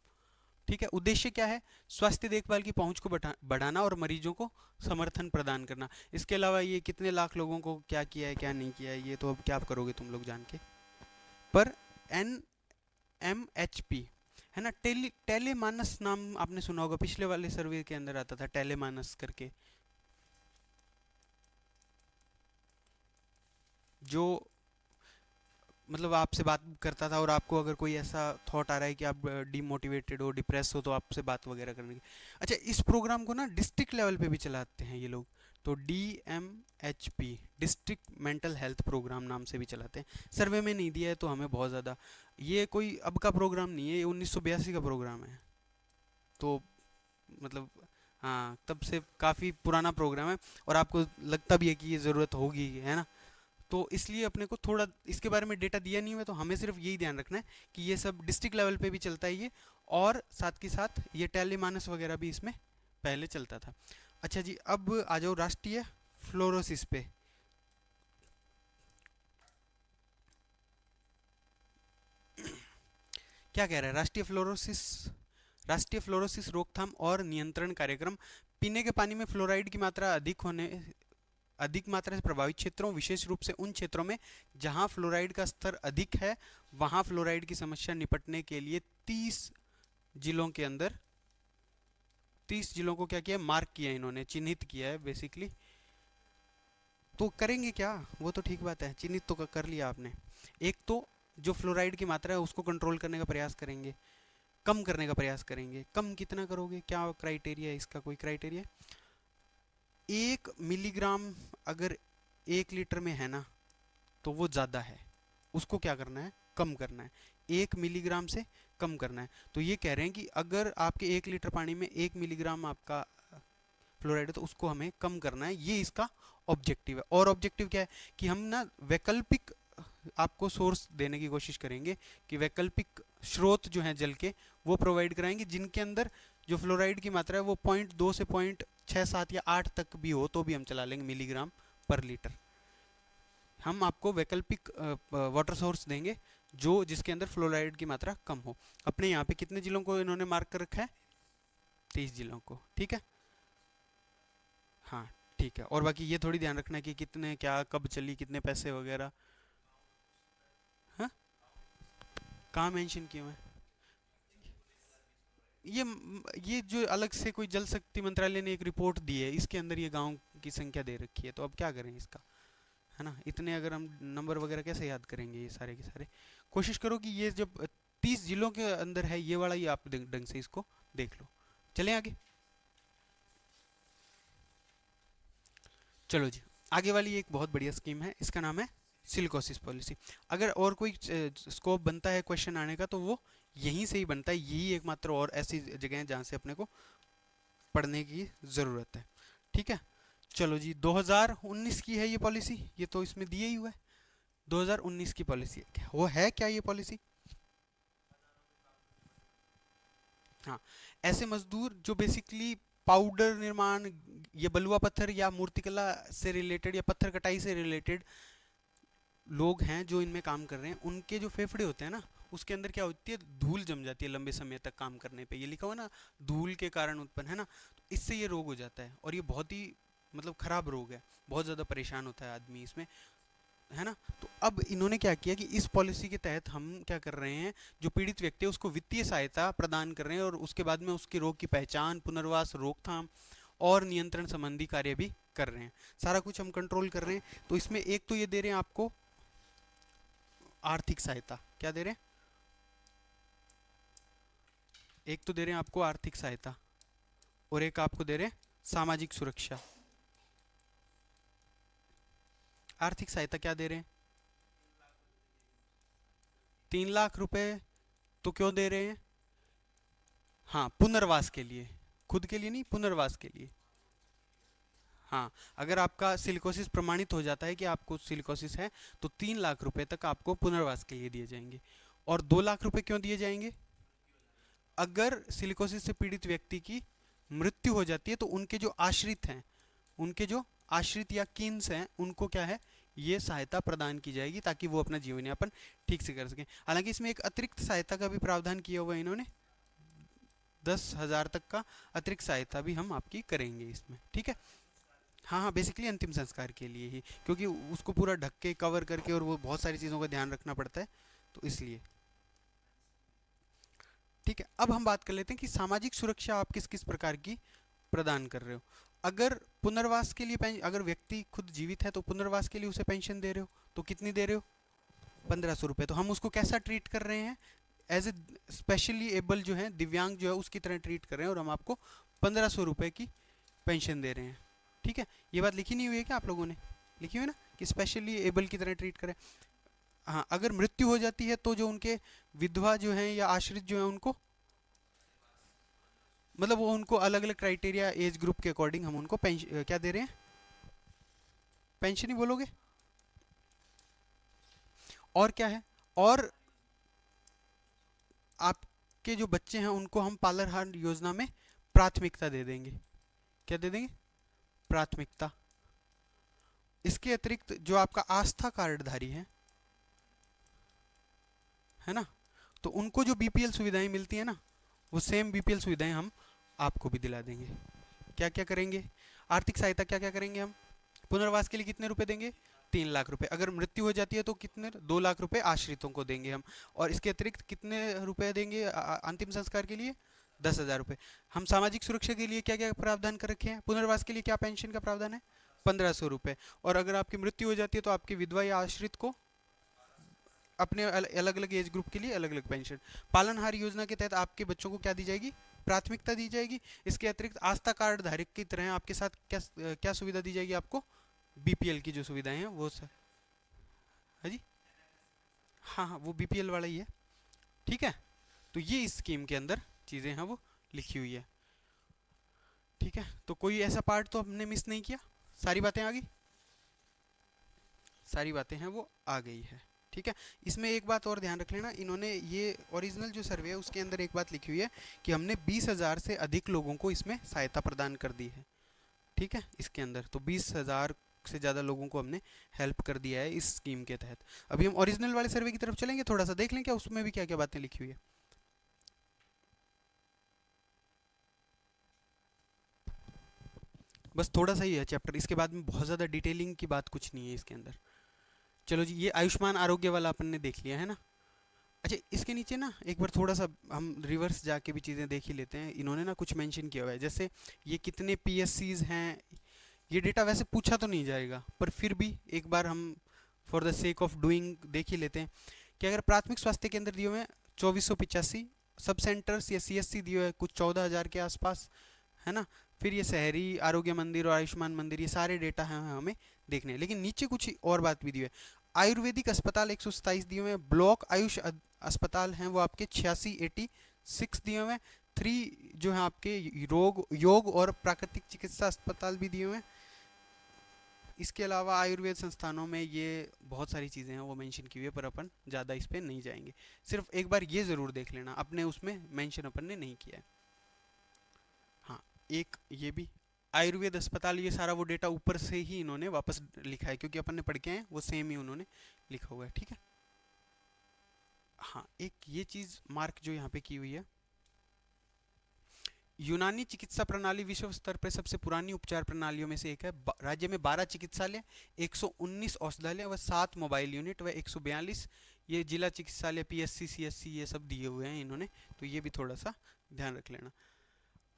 ठीक है, उद्देश्य क्या है, स्वास्थ्य देखभाल की पहुंच को बढ़ाना और मरीजों को समर्थन प्रदान करना। इसके अलावा ये कितने लाख लोगों को क्या किया है क्या नहीं किया है, ये तो अब क्या करोगे तुम लोग जान के। पर एन एम एच पी है ना, टेलीमानस नाम आपने सुना होगा, पिछले वाले सर्वे के अंदर आता था टेलीमानस करके, जो मतलब आपसे बात करता था, और आपको अगर कोई ऐसा थॉट आ रहा है कि आप डीमोटिवेटेड हो, डिप्रेस हो, तो आपसे बात वगैरह करने की। अच्छा, इस प्रोग्राम को ना डिस्ट्रिक्ट लेवल पे भी चलाते हैं ये लोग, तो DMHP district mental health program नाम से भी चलाते हैं। सर्वे में नहीं दिया है तो हमें बहुत ज़्यादा, ये कोई अब का प्रोग्राम नहीं है, ये 1982 का प्रोग्राम है। तो मतलब हाँ, तब से काफ़ी पुराना प्रोग्राम है, और आपको लगता भी है कि ये ज़रूरत होगी, है ना। तो इसलिए अपने को थोड़ा इसके बारे में डेटा दिया नहीं हुआ, तो हमें सिर्फ यही ध्यान रखना है कि ये सब डिस्ट्रिक्ट लेवल पे भी चलता है ये, और साथ के साथ ये टेलीमानस वगैरह भी इसमें पहले चलता था। अच्छा जी, अब आ जाओ राष्ट्रीय फ्लोरोसिस पे। क्या कह रहा है, राष्ट्रीय फ्लोरोसिस रोकथाम और नियंत्रण कार्यक्रम। पीने के पानी में फ्लोराइड की मात्रा अधिक मात्रा से प्रभावित क्षेत्रों, विशेष रूप से उन क्षेत्रों में जहां फ्लोराइड का स्तर अधिक है, वहां फ्लोराइड की समस्या निपटने के लिए 30 जिलों के अंदर 30 जिलों को क्या किया, मार्क किया इन्होंने, चिन्हित किया है बेसिकली। तो करेंगे क्या, वो तो ठीक बात है, चिन्हित तो कर लिया आपने। एक तो जो फ्लोराइड की मात्रा है उसको कंट्रोल करने का प्रयास करेंगे, कम करने का प्रयास करेंगे। कम कितना करोगे, क्या क्राइटेरिया है इसका, कोई क्राइटेरिया, 1 मिलीग्राम अगर 1 लीटर में है ना, तो वो ज़्यादा है, उसको क्या करना है, कम करना है, 1 मिलीग्राम से कम करना है। तो ये कह रहे हैं कि अगर आपके 1 लीटर पानी में 1 मिलीग्राम आपका फ्लोराइड है, तो उसको हमें कम करना है, ये इसका ऑब्जेक्टिव है। और ऑब्जेक्टिव क्या है कि हम ना वैकल्पिक आपको सोर्स देने की कोशिश करेंगे, कि वैकल्पिक स्रोत जो हैं जल के वो प्रोवाइड कराएंगे, जिनके अंदर जो फ्लोराइड की मात्रा है वो 0.2 से 0.67 या 8 तक भी हो, तो भी हम चला लेंगे मिलीग्राम पर लीटर। हम आपको वैकल्पिक वाटर सोर्स देंगे जो जिसके अंदर फ्लोराइड की मात्रा कम हो। अपने यहाँ पे कितने जिलों को इन्होंने मार्क कर रखा है, 30 जिलों को, ठीक है। हाँ ठीक है, और बाकी ये थोड़ी ध्यान रखना है कि कितने क्या कब चली, कितने पैसे वगैरह। हाँ, कहाँ मेंशन किए हुए हैं, ये जो अलग से कोई जल शक्ति मंत्रालय ने एक रिपोर्ट दी है, इसके अंदर ये गांव की संख्या दे रखी है, तो अब क्या करें इसका, है ना। इतने अगर हम नंबर वगैरह कैसे याद करेंगे, ये सारे के सारे। कोशिश करो कि ये जब 30 जिलों के अंदर है ये वाला, ये आप ढंग से इसको देख लो। चलें आगे। चलो जी, आगे वाली एक बहुत बढ़िया स्कीम है, इसका नाम है सिलिकोसिस पॉलिसी। अगर और कोई स्कोप बनता है क्वेश्चन आने का तो वो यहीं से ही बनता है, यही एकमात्र और ऐसी जगह है जहाँ से अपने को पढ़ने की ज़रूरत है। ठीक है, चलो जी, 2019 की है ये पॉलिसी, ये तो इसमें दिए ही हुआ है। 2019 की पॉलिसी है, वो है क्या ये पॉलिसी? हाँ, ऐसे मजदूर जो बेसिकली पाउडर निर्माण, ये बलुआ पत्थर या मूर्तिकला से रिलेटेड या पत्थर कटाई से रिलेटेड लोग हैं जो इनमें काम कर रहे हैं, उनके जो फेफड़े होते हैं ना, उसके अंदर क्या होती है, धूल जम जाती है लंबे समय तक काम करने पे। ये लिखा हुआ ना, धूल के कारण उत्पन्न, है ना। तो इससे ये रोग हो जाता है और ये बहुत ही मतलब खराब रोग है, बहुत ज़्यादा परेशान होता है आदमी इसमें, है ना। तो अब इन्होंने क्या किया कि इस पॉलिसी के तहत हम क्या कर रहे हैं, जो पीड़ित व्यक्ति है उसको वित्तीय सहायता प्रदान कर रहे हैं और उसके बाद में उसके रोग की पहचान, पुनर्वास, रोकथाम और नियंत्रण संबंधी कार्य भी कर रहे हैं। सारा कुछ हम कंट्रोल कर रहे हैं। तो इसमें एक तो ये दे रहे हैं आपको आर्थिक सहायता, क्या दे रहे हैं, एक तो दे रहे हैं आपको आर्थिक सहायता और एक आपको दे रहे हैं सामाजिक सुरक्षा। आर्थिक सहायता क्या दे रहे हैं, 3 लाख रुपए। तो क्यों दे रहे हैं? हाँ, पुनर्वास के लिए, खुद के लिए नहीं, पुनर्वास के लिए। हाँ, अगर आपका सिलिकोसिस प्रमाणित हो जाता है कि आपको सिलिकोसिस है, तो 3 लाख रुपए तक आपको पुनर्वास के लिए दिए जाएंगे। और 2 लाख रुपए क्यों दिए जाएंगे? अगर सिलिकोसिस से पीड़ित व्यक्ति की मृत्यु हो जाती है तो उनके जो आश्रित हैं, उनके जो आश्रित या किन्स हैं, उनको क्या है, ये सहायता प्रदान की जाएगी ताकि वो अपना जीवन यापन ठीक से कर सकें। हालांकि इसमें एक अतिरिक्त सहायता का भी प्रावधान किया हुआ है इन्होंने, 10,000 तक का अतिरिक्त सहायता भी हम आपकी करेंगे इसमें। ठीक है, हाँ हाँ, बेसिकली अंतिम संस्कार के लिए ही, क्योंकि उसको पूरा ढक के कवर करके और वो बहुत सारी चीज़ों का ध्यान रखना पड़ता है, तो इसलिए। ठीक है, अब हम बात कर लेते हैं कि सामाजिक सुरक्षा आप किस किस प्रकार की प्रदान कर रहे हो। अगर पुनर्वास के लिए अगर व्यक्ति खुद जीवित है तो पुनर्वास के लिए उसे पेंशन दे रहे हो, तो कितनी दे रहे हो, 1,500 रुपये। तो हम उसको कैसा ट्रीट कर रहे हैं, एज ए स्पेशली एबल जो है, दिव्यांग जो है उसकी तरह ट्रीट कर रहे हैं और हम आपको 1,500 रुपये की पेंशन दे रहे हैं। ठीक है, ये बात लिखी नहीं हुई है क्या आप लोगों ने, लिखी हुई है ना कि स्पेशली एबल की तरह ट्रीट करें। हाँ, अगर मृत्यु हो जाती है तो जो उनके विधवा जो हैं या आश्रित जो हैं उनको, मतलब वो उनको अलग अलग क्राइटेरिया एज ग्रुप के अकॉर्डिंग हम उनको पेंशन क्या दे रहे हैं, पेंशन ही बोलोगे, और क्या है, और आपके जो बच्चे हैं उनको हम पालरहार योजना में प्राथमिकता दे देंगे। क्या दे देंगे, प्राथमिकता। इसके अतिरिक्त जो आपका आस्था कार्डधारी है ना, तो उनको जो बीपीएल सुविधाएं मिलती है ना, वो सेम बीपीएल सुविधाएं हम आपको भी दिला देंगे। क्या क्या करेंगे, आर्थिक सहायता क्या क्या करेंगे हम, पुनर्वास के लिए कितने रुपए देंगे, 3 लाख रुपए। अगर मृत्यु हो जाती है तो कितने, 2 लाख रुपए आश्रितों को देंगे हम। और इसके अतिरिक्त कितने रुपए देंगे अंतिम संस्कार के लिए, 10,000 रुपये। हम सामाजिक सुरक्षा के लिए क्या क्या प्रावधान कर रखे हैं, पुनर्वास के लिए क्या पेंशन का प्रावधान है, 1,500 रुपये। और अगर आपकी मृत्यु हो जाती है तो आपके विधवा या आश्रित को अपने अलग अलग एज ग्रुप के लिए अलग अलग पेंशन। पालनहार योजना के तहत आपके बच्चों को क्या दी जाएगी, प्राथमिकता दी जाएगी। इसके अतिरिक्त आस्था कार्ड धारक की तरह आपके साथ क्या क्या सुविधा दी जाएगी आपको, बीपीएल की जो सुविधाएं हैं वो सर, है जी, हाँ हाँ, वो बीपीएल वाला ही है। ठीक है, तो ये इस स्कीम के अंदर चीज़ें हैं वो लिखी हुई है। ठीक है, तो कोई ऐसा पार्ट तो हमने मिस नहीं किया, सारी बातें आ गई, सारी बातें हैं वो आ गई है। ठीक है, इसमें एक बात और ध्यान रख लेना, इन्होंने ये ओरिजिनल जो सर्वे है उसके अंदर एक बात लिखी हुई है कि हमने 20,000 से अधिक लोगों को इसमें सहायता प्रदान कर दी है। ठीक है, इसके अंदर तो 20,000 से ज़्यादा लोगों को हमने हेल्प कर दिया है इस स्कीम के तहत। अभी हम ओरिजिनल वाले सर्वे की तरफ चलेंगे, थोड़ा सा देख लें क्या उसमें भी क्या क्या बातें लिखी हुई है। बस थोड़ा सा ही है चैप्टर, इसके बाद में बहुत ज़्यादा डिटेलिंग की बात कुछ नहीं है इसके अंदर। चलो जी, ये आयुष्मान आरोग्य वाला अपन ने देख लिया है ना। अच्छा, इसके नीचे ना एक बार थोड़ा सा हम रिवर्स जाके भी चीज़ें देख ही लेते हैं। इन्होंने ना कुछ मेंशन किया हुआ है, जैसे ये कितने पीएससीज हैं, ये डेटा वैसे पूछा तो नहीं जाएगा, पर फिर भी एक बार हम for the sake of doing देख ही लेते हैं कि अगर प्राथमिक स्वास्थ्य केंद्र दिए हुए हैं 2485, सब सेंटर्स या सीएससी दिए हुए हैं कुछ 14,000 के आसपास, है ना। फिर ये शहरी आरोग्य मंदिर और आयुष्मान मंदिर, ये सारे डेटा हैं हमें देखने हैं। लेकिन नीचे कुछ और बात भी दी है। आयुर्वेदिक अस्पताल 127 दिए हुए हैं, ब्लॉक आयुष अस्पताल हैं वो आपके 86 दिए हुए हैं। 3 जो है आपके रोग योग और प्राकृतिक चिकित्सा अस्पताल भी दिए हुए हैं। इसके अलावा आयुर्वेद संस्थानों में ये बहुत सारी चीज़ें हैं वो मेंशन की हुई है, पर अपन ज़्यादा इस पर नहीं जाएंगे। सिर्फ एक बार ये ज़रूर देख लेना, अपने उसमें मेंशन अपन ने नहीं किया है। हाँ, एक ये भी आयुर्वेद अस्पताल, ये सारा वो डेटा ऊपर से ही इन्होंने वापस लिखा है, क्योंकि अपन ने पढ़ के आए वो सेम ही उन्होंने लिखा हुआ है, ठीक है। हाँ, एक ये चीज़ मार्क जो यहाँ पे की हुई है, यूनानी चिकित्सा प्रणाली विश्व स्तर पर सबसे पुरानी उपचार प्रणालियों में से एक है। राज्य में 12 चिकित्सालय, 119 औषधालय व 7 मोबाइल यूनिट व 142 ये जिला चिकित्सालय, पीएससी, सीएससी, ये सब दिए हुए हैं इन्होंने, तो ये भी थोड़ा सा ध्यान रख लेना।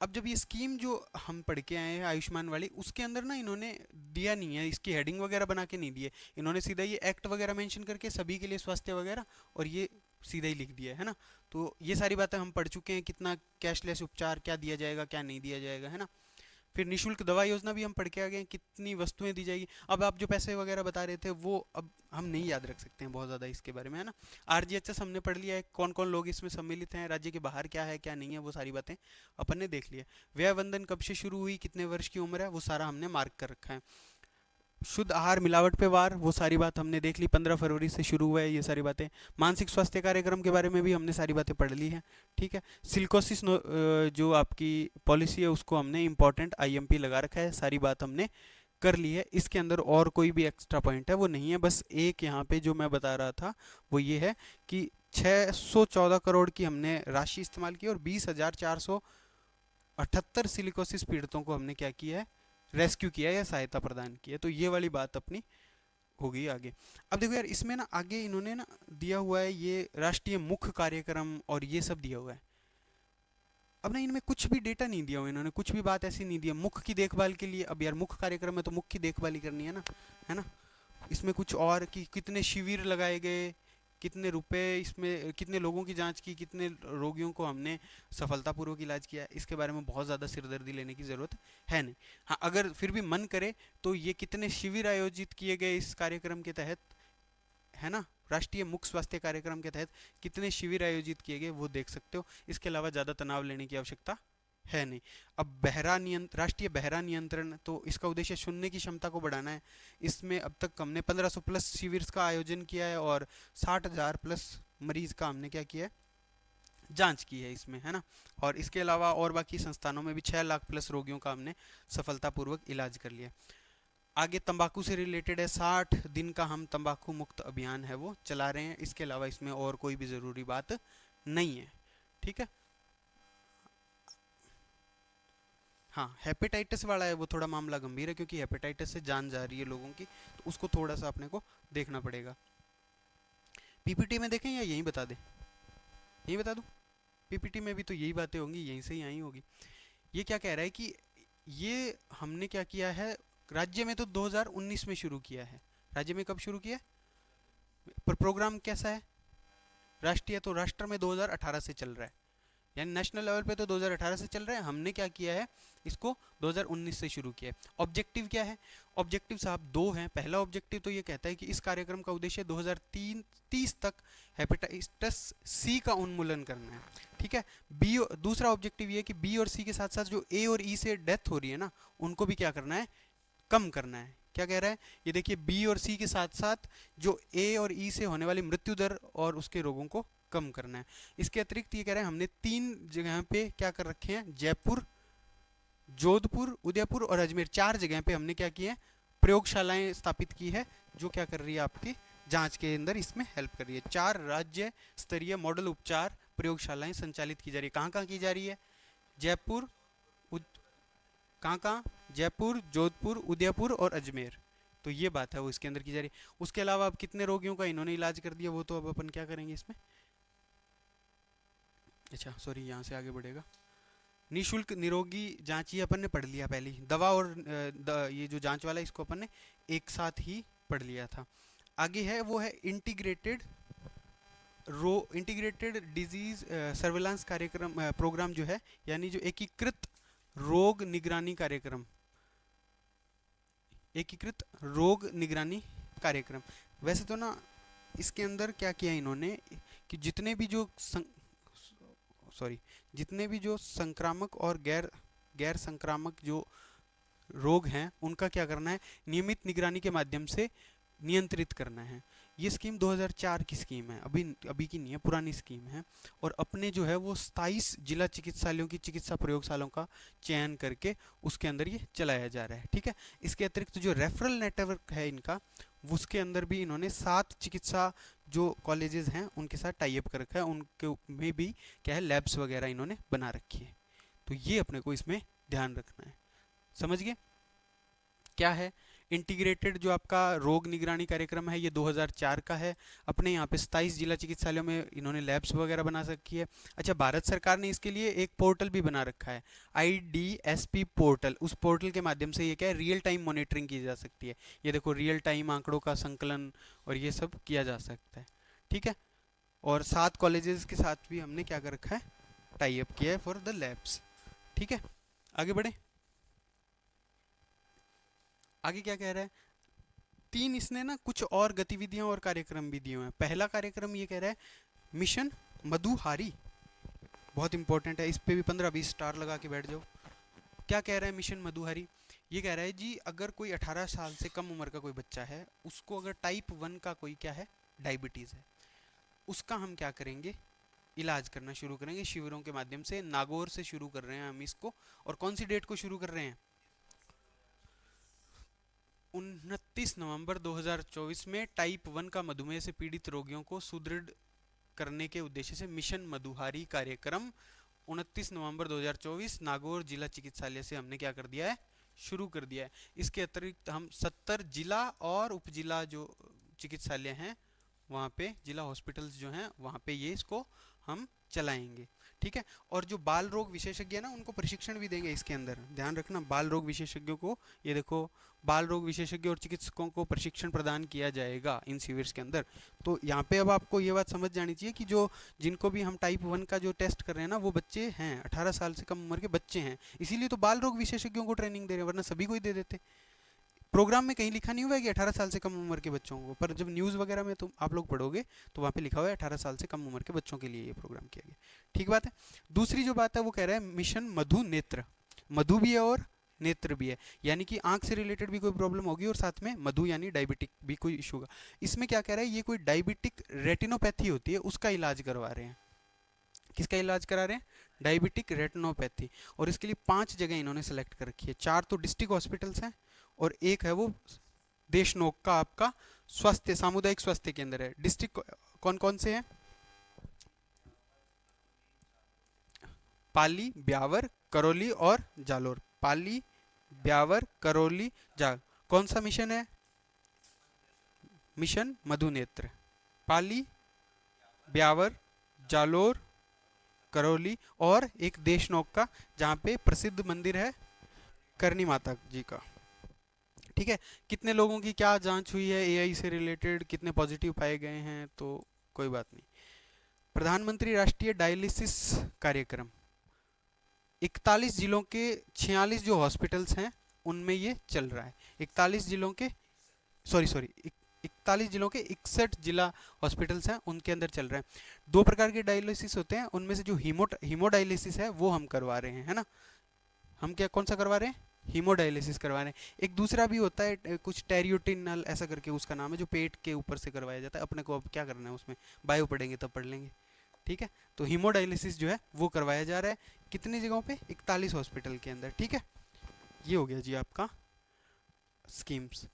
अब जब ये स्कीम जो हम पढ़ के आए हैं आयुष्मान वाली, उसके अंदर ना इन्होंने दिया नहीं है, इसकी हेडिंग वगैरह बना के नहीं दिए इन्होंने, सीधा ये एक्ट वगैरह मेंशन करके सभी के लिए स्वास्थ्य वगैरह, और ये सीधा ही लिख दिया है ना। तो ये सारी बातें हम पढ़ चुके हैं, कितना कैशलेस उपचार, क्या दिया जाएगा क्या नहीं दिया जाएगा, है ना। फिर निशुल्क दवा योजना भी हम पढ़ के आ गए हैं, कितनी वस्तुएं दी जाएगी। अब आप जो पैसे वगैरह बता रहे थे वो अब हम नहीं याद रख सकते हैं बहुत ज़्यादा इसके बारे में, है ना। आरजीएचएस हमने पढ़ लिया है, कौन कौन लोग इसमें सम्मिलित हैं, राज्य के बाहर क्या है क्या नहीं है, वो सारी बातें अपन ने देख लिया। व्यय वंदन कब से शुरू हुई, कितने वर्ष की उम्र है, वो सारा हमने मार्क कर रखा है। शुद्ध आहार मिलावट पे वार, वो सारी बात हमने देख ली, 15 फरवरी से शुरू हुआ है ये सारी बातें। मानसिक स्वास्थ्य कार्यक्रम के बारे में भी हमने सारी बातें पढ़ ली हैं, ठीक है। सिलिकोसिस जो आपकी पॉलिसी है उसको हमने इंपॉर्टेंट आईएमपी लगा रखा है, सारी बात हमने कर ली है। इसके अंदर और कोई भी एक्स्ट्रा पॉइंट है वो नहीं है, बस एक यहाँ पे जो मैं बता रहा था वो ये है कि 614 करोड़ की हमने राशि इस्तेमाल की और 20,478 सिलिकोसिस पीड़ितों को हमने क्या किया है, रेस्क्यू किया या सहायता प्रदान की है। तो ये वाली बात अपनी होगी आगे। अब देखो यार, इसमें ना आगे इन्होंने ना दिया हुआ है ये राष्ट्रीय मुख्य कार्यक्रम और ये सब दिया हुआ है। अब ना इनमें कुछ भी डेटा नहीं दिया हुआ इन्होंने, कुछ भी बात ऐसी नहीं दी है मुख्य की देखभाल के लिए। अब यार मुख्य कार्यक्रम में तो मुख्य की देखभाल ही करनी है ना। इसमें कुछ और कि कितने शिविर लगाए गए, कितने रुपए, इसमें कितने लोगों की जांच की, कितने रोगियों को हमने सफलतापूर्वक इलाज किया, इसके बारे में बहुत ज़्यादा सिरदर्दी लेने की ज़रूरत है नहीं। हाँ, अगर फिर भी मन करे तो ये कितने शिविर आयोजित किए गए इस कार्यक्रम के तहत, है ना, राष्ट्रीय मुख्य स्वास्थ्य कार्यक्रम के तहत कितने शिविर आयोजित किए गए वो देख सकते हो। इसके अलावा ज़्यादा तनाव लेने की आवश्यकता है नहीं। अब बहरा नियंत्रण, राष्ट्रीय बहरा नियंत्रण, तो इसका उद्देश्य सुनने की क्षमता को बढ़ाना है। इसमें अब तक हमने 1500 प्लस शिविर का आयोजन किया है और 60,000 प्लस मरीज का हमने क्या किया है, जांच की है इसमें, है ना। और इसके अलावा और बाकी संस्थानों में भी 6 लाख प्लस रोगियों का हमने सफलतापूर्वक इलाज कर लिया। आगे तंबाकू से रिलेटेड है, 60 दिन का हम तंबाकू मुक्त अभियान है वो चला रहे हैं। इसके अलावा इसमें और कोई भी ज़रूरी बात नहीं है, ठीक है। हाँ, हेपेटाइटिस वाला है वो थोड़ा मामला गंभीर है, क्योंकि हेपेटाइटिस से जान जा रही है लोगों की, तो उसको थोड़ा सा अपने को देखना पड़ेगा। पीपीटी में देखें या यहीं बता दें, यहीं बता दूं। पीपीटी में भी तो यही बातें होंगी, यहीं से ही आई होगी। ये क्या कह रहा है कि ये हमने क्या किया है, राज्य में तो 2019 में शुरू किया है। राज्य में कब शुरू किया है? पर प्रोग्राम कैसा है, राष्ट्रीय, तो राष्ट्र में 2018 से चल रहा है, यानी नेशनल लेवल पे तो 2018 से चल रहा है। हमने क्या किया है, इसको 2019 से शुरू किया है। ऑब्जेक्टिव क्या है? ऑब्जेक्टिव साहब दो हैं। पहला ऑब्जेक्टिव तो ये कहता है कि इस कार्यक्रम का उद्देश्य 2030 तक हेपेटाइटिस सी का उन्मूलन करना है, ठीक है। बी, दूसरा ऑब्जेक्टिव ये है कि बी और सी के साथ साथ जो ए और ई से डेथ हो रही है ना, उनको भी क्या करना है, कम करना है। क्या कह रहा है ये देखिए, बी और सी के साथ साथ जो ए और ई से होने वाली मृत्यु दर और उसके रोगों को कम करना है। इसके अतिरिक्त ये कह रहे हैं हमने 3 जगह पे क्या कर रखे हैं, जयपुर, जोधपुर, उदयपुर और अजमेर, 4 जगह पे हमने क्या किया है, प्रयोगशालाएं स्थापित की है, जो क्या कर रही है आपकी जांच के अंदर इसमें हेल्प कर रही है। 4 राज्य स्तरीय मॉडल उपचार प्रयोगशालाएं संचालित की जा रही है। कहाँ कहाँ की जा रही है? जयपुर, कहाँ कहाँ, जयपुर, जोधपुर, उदयपुर और अजमेर। तो ये बात है वो इसके अंदर की जा रही है। उसके अलावा अब कितने रोगियों का इन्होंने इलाज कर दिया वो तो अब अपन क्या करेंगे इसमें, अच्छा सॉरी यहाँ से आगे बढ़ेगा। निशुल्क निरोगी जांच ये अपन ने पढ़ लिया पहले ही, दवा और ये जो जांच वाला इसको अपन ने एक साथ ही पढ़ लिया था। आगे है वो है इंटीग्रेटेड डिजीज सर्वेलांस कार्यक्रम प्रोग्राम जो है, यानी जो एकीकृत रोग निगरानी कार्यक्रम, एकीकृत रोग निगरानी कार्यक्रम। वैसे तो ना इसके अंदर क्या किया इन्होंने कि जितने भी जो संक्रामक और गैर गैर संक्रामक जो रोग हैं उनका क्या करना है, नियमित निगरानी के माध्यम से नियंत्रित करना है। ये स्कीम 2004 की स्कीम है, अभी अभी की नहीं है, पुरानी स्कीम है। और अपने जो है वो 27 जिला चिकित्सालयों की चिकित्सा प्रयोगशालाओं का चयन करके उसके अंदर ये चलाया जा रहा है। ठीक है, इसके अतिरिक्त जो रेफरल नेटवर्क है इनका, उसके अंदर भी इन्होंने 7 चिकित्सा जो कॉलेजेस हैं उनके साथ टाई अप कर रखा है, उनके में भी क्या है लैब्स वगैरह इन्होंने बना रखी है। तो ये अपने को इसमें ध्यान रखना है। समझ गए क्या है इंटीग्रेटेड जो आपका रोग निगरानी कार्यक्रम है, ये 2004 का है। अपने यहाँ पे 27 जिला चिकित्सालयों में इन्होंने लैब्स वगैरह बना रखी है। अच्छा, भारत सरकार ने इसके लिए एक पोर्टल भी बना रखा है, IDSP पोर्टल। उस पोर्टल के माध्यम से ये क्या है, रियल टाइम मॉनिटरिंग की जा सकती है। ये देखो, रियल टाइम आंकड़ों का संकलन और ये सब किया जा सकता है। ठीक है, और 7 कॉलेजेस के साथ भी हमने क्या कर रखा है, टाई अप किया है फॉर द लैब्स। ठीक है, आगे बढ़े। आगे क्या कह रहा है, 3 इसने ना कुछ और गतिविधियां और कार्यक्रम भी दिए हुए हैं। पहला कार्यक्रम ये कह रहा है मिशन मधुहारी, बहुत इंपॉर्टेंट है, इस पे भी 15-20 स्टार लगा के बैठ जाओ। क्या कह रहा है मिशन मधुहारी, ये कह रहा है जी अगर कोई 18 साल से कम उम्र का कोई बच्चा है, उसको अगर टाइप 1 का कोई क्या है डायबिटीज़ है, उसका हम क्या करेंगे, इलाज करना शुरू करेंगे शिविरों के माध्यम से। नागौर से शुरू कर रहे हैं हम इसको, और कौन सी डेट को शुरू कर रहे हैं, 29 नवंबर 2024 में टाइप 1 का मधुमेह से पीड़ित रोगियों को सुदृढ़ करने के उद्देश्य से मिशन मधुहारी कार्यक्रम 29 नवंबर 2024 नागौर जिला चिकित्सालय से हमने क्या कर दिया है, शुरू कर दिया है। इसके अतिरिक्त हम 70 जिला और उपजिला जो चिकित्सालय हैं वहाँ पे, जिला हॉस्पिटल्स जो हैं वहाँ पे ये इसको हम चलाएंगे। ठीक है, और जो बाल रोग विशेषज्ञ है ना, उनको प्रशिक्षण भी देंगे इसके अंदर। ध्यान रखना, बाल रोग विशेषज्ञों को, ये देखो, बाल रोग विशेषज्ञ और चिकित्सकों को प्रशिक्षण प्रदान किया जाएगा इन शिविर्स के अंदर। तो यहाँ पे अब आपको ये बात समझ जानी चाहिए कि जो जिनको भी हम टाइप 1 का जो टेस्ट कर रहे हैं ना, वो बच्चे हैं, 18 साल से कम उम्र के बच्चे हैं, इसीलिए तो बाल रोग विशेषज्ञों को ट्रेनिंग दे रहे हैं, वरना सभी को ही दे देते। प्रोग्राम में कहीं लिखा नहीं हुआ है कि 18 साल से कम उम्र के बच्चों को, पर जब न्यूज़ वगैरह में तुम आप लोग पढ़ोगे तो वहाँ पे लिखा हुआ है 18 साल से कम उम्र के बच्चों के लिए ये प्रोग्राम किया गया। ठीक बात है। दूसरी जो बात है वो कह रहा है मिशन मधु नेत्र, मधु भी है और नेत्र भी है, यानी कि आंख से रिलेटेड भी कोई प्रॉब्लम होगी और साथ में मधु यानी डायबिटिक भी कोई इशू होगा। इसमें क्या कह रहा है, ये कोई डायबिटिक रेटिनोपैथी होती है उसका इलाज करवा रहे हैं। किसका इलाज करा रहे हैं, डायबिटिक रेटिनोपैथी। और इसके लिए 5 जगह इन्होंने सेलेक्ट कर रखी है, 4 तो डिस्ट्रिक्ट हॉस्पिटल्स हैं और एक है वो देशनोक का आपका स्वास्थ्य सामुदायिक स्वास्थ्य केंद्र है। डिस्ट्रिक्ट कौन कौन से हैं, पाली, ब्यावर, करौली और जालोर। पाली, ब्यावर, करौली, जालोर। कौन सा मिशन है, मिशन मधुनेत्र। पाली, ब्यावर, जालोर, करौली और एक देशनोक का, जहाँ पे प्रसिद्ध मंदिर है करनी माता जी का। ठीक है, कितने लोगों की क्या जांच हुई है एआई से रिलेटेड, कितने पॉजिटिव पाए गए हैं, तो कोई बात नहीं। प्रधानमंत्री राष्ट्रीय डायलिसिस कार्यक्रम, 41 जिलों के 46 जो हॉस्पिटल्स हैं उनमें ये चल रहा है। 41 जिलों के 41 जिलों के 61 जिला हॉस्पिटल्स हैं उनके अंदर चल रहा है। 2 प्रकार के डायलिसिस होते हैं, उनमें से जो हीमोडायलिसिस है वो हम करवा रहे हैं, है ना। हम क्या कौन सा करवा रहे हैं, हीमोडायलिसिस करवा रहे हैं। एक दूसरा भी होता है कुछ टेरियोटिनल ऐसा करके उसका नाम है, जो पेट के ऊपर से करवाया जाता है। अपने को अब क्या करना है उसमें, बायो पढ़ेंगे तब पढ़ लेंगे। ठीक है, तो हीमोडायलिसिस जो है वो करवाया जा रहा है कितनी जगहों पे, 41 हॉस्पिटल के अंदर। ठीक है, ये हो गया जी आपका स्कीम्स।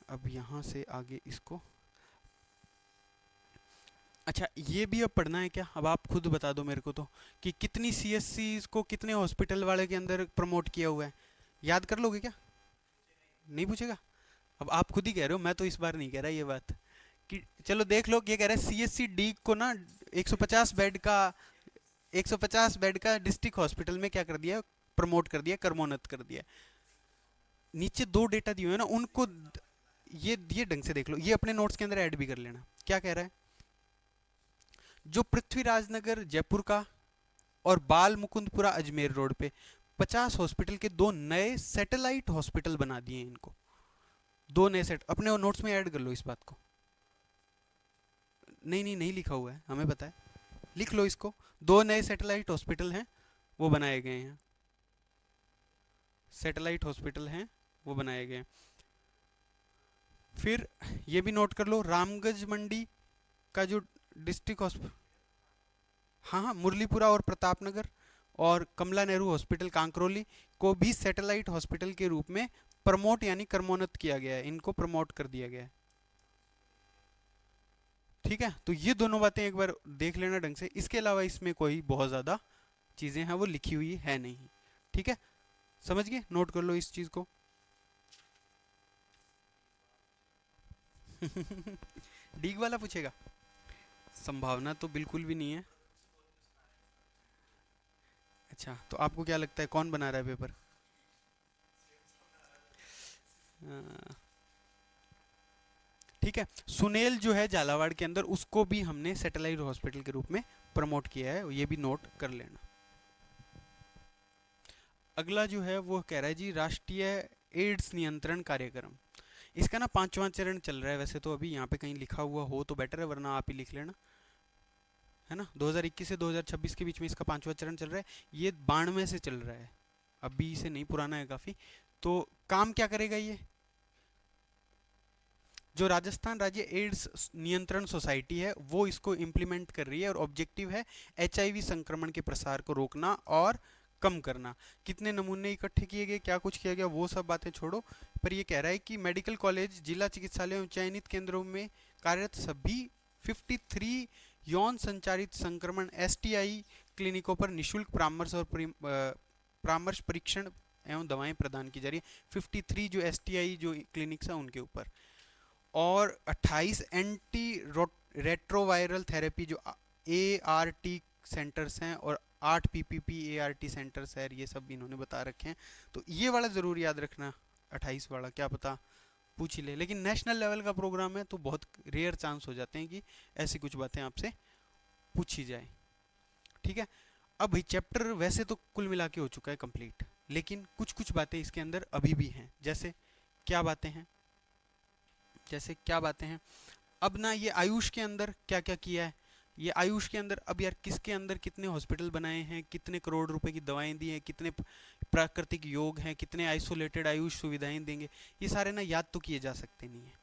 अब यहाँ से आगे इसको, अच्छा ये भी अब पढ़ना है क्या, अब आप खुद बता दो मेरे को तो, कि कितनी सीएससी को कितने हॉस्पिटल वाले के अंदर प्रमोट किया हुआ है, याद कर लोगे क्या, नहीं पूछेगा। अब आप खुद ही कह रहे हो, मैं तो इस बार नहीं कह रहा ये बात कि चलो देख लो। ये कह रहा है सीएससी डी को ना 150 बेड का 150 बेड का डिस्ट्रिक्ट हॉस्पिटल में क्या कर दिया, प्रमोट कर दिया, कर्मोन्नत कर दिया। नीचे दो डेटा दिए हुए हैं ना, उनको ये ढंग से देख लो, ये अपने नोट्स के अंदर ऐड भी कर लेना। क्या कह रहा है, जो पृथ्वीराज नगर जयपुर का और बाल मुकुंदपुरा अजमेर रोड पे 50 हॉस्पिटल के दो नए सैटेलाइट हॉस्पिटल बना दिए इनको। दो नए सेट, अपने नोट्स में ऐड कर लो इस बात को। नहीं नहीं नहीं लिखा हुआ है, हमें पता है, लिख लो इसको। दो नए सैटेलाइट हॉस्पिटल हैं वो बनाए गए हैं, सैटेलाइट हॉस्पिटल हैं वो बनाए गए हैं। फिर ये भी नोट कर लो, रामगंज मंडी का जो डिस्ट्रिक्ट हॉस्पिटल, हाँ हाँ, मुरलीपुरा और प्रतापनगर और कमला नेहरू हॉस्पिटल कांकरोली को भी सैटेलाइट हॉस्पिटल के रूप में प्रमोट यानी कर्मोन्नत किया गया है, इनको प्रमोट कर दिया गया है। ठीक है, तो ये दोनों बातें एक बार देख लेना ढंग से। इसके अलावा इसमें कोई बहुत ज़्यादा चीज़ें हैं वो लिखी हुई है नहीं। ठीक है, समझ गए, नोट कर लो इस चीज़ को। डीग वाला पूछेगा, संभावना तो बिल्कुल भी नहीं है। अच्छा, तो आपको क्या लगता है कौन बना रहा है पेपर? ठीक है, सुनेल जो है झालावाड़ के अंदर, उसको भी हमने सैटेलाइट हॉस्पिटल के रूप में प्रमोट किया है, ये भी नोट कर लेना। अगला जो है वो कह रहा है जी, राष्ट्रीय एड्स नियंत्रण कार्यक्रम। इसका ना 5वां चरण चल रहा है, वैसे तो अभी यहाँ पे कहीं लिखा हुआ हो तो बेटर है, वरना आप ही लिख लेना, है ना। 2021 से 2026 के बीच में इसका 5वां चरण चल रहा है। ये 92 से चल रहा है, अभी से नहीं, पुराना है काफ़ी। तो काम क्या करेगा ये, जो राजस्थान राज्य एड्स नियंत्रण सोसाइटी है वो इसको इम्प्लीमेंट कर रही है, और ऑब्जेक्टिव है एचआईवी संक्रमण के प्रसार को रोकना और कम करना। कितने नमूने इकट्ठे किए गए, क्या कुछ किया गया, वो सब बातें छोड़ो, पर ये कह रहा है कि मेडिकल कॉलेज, जिला चिकित्सालय एवं चयनित केंद्रों में कार्यरत सभी 53 यौन संचारित संक्रमण एसटीआई क्लिनिकों पर निशुल्क परामर्श और परामर्श परीक्षण एवं दवाएं प्रदान की जा रही है। 53 जो एसटीआई जो क्लिनिक्स हैं उनके ऊपर, और 28 एंटी रेट्रोवायरल थेरेपी जो ART सेंटर्स हैं, और 8 PPP ART सेंटर्स है, ये सब इन्होंने बता रखे हैं। तो ये वाला ज़रूर याद रखना, 28 वाला, क्या पता पूछ ही ले। लेकिन नेशनल लेवल का प्रोग्राम है तो बहुत रेयर चांस हो जाते हैं कि ऐसी कुछ बातें आपसे पूछी जाए। ठीक है, अब भाई चैप्टर वैसे तो कुल मिला के हो चुका है कंप्लीट, लेकिन कुछ कुछ बातें इसके अंदर अभी भी हैं। जैसे क्या बातें हैं, जैसे क्या बातें हैं, अब ना ये आयुष के अंदर क्या क्या किया है, ये आयुष के अंदर अब यार किसके अंदर कितने हॉस्पिटल बनाए हैं, कितने करोड़ रुपए की दवाएं दी हैं, कितने प्राकृतिक योग हैं, कितने आइसोलेटेड आयुष सुविधाएं देंगे, ये सारे ना याद तो किए जा सकते नहीं है।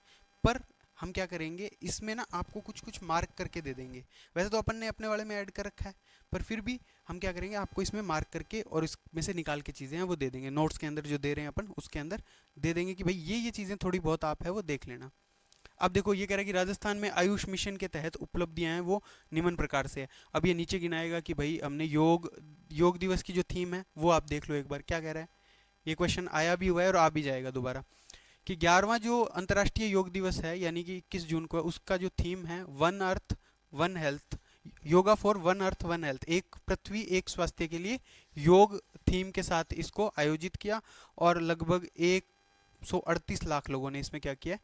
पर हम क्या करेंगे, इसमें ना आपको कुछ कुछ मार्क करके दे देंगे। वैसे तो अपन ने अपने वाले में ऐड कर रखा है, पर फिर भी हम क्या करेंगे, आपको इसमें मार्क करके और इसमें से निकाल के चीज़ें हैं वो दे देंगे। नोट्स के अंदर जो दे रहे हैं अपन, उसके अंदर दे देंगे कि भाई ये चीज़ें थोड़ी बहुत आप है वो देख लेना। अब देखो, ये कह रहा है कि राजस्थान में आयुष मिशन के तहत उपलब्धियां हैं वो निम्न प्रकार से है। अब ये नीचे गिनाएगा कि भाई हमने योग दिवस की जो थीम है वो आप देख लो एक बार, क्या कह रहा है। ये क्वेश्चन आया भी हुआ है और आ भी जाएगा दोबारा, कि 11वां जो अंतर्राष्ट्रीय योग दिवस है यानी कि 21 जून को, उसका जो थीम है one earth one health, yoga for one earth one health, एक पृथ्वी एक स्वास्थ्य के लिए योग थीम के साथ इसको आयोजित किया, और लगभग 138 लाख लोगों ने इसमें क्या किया,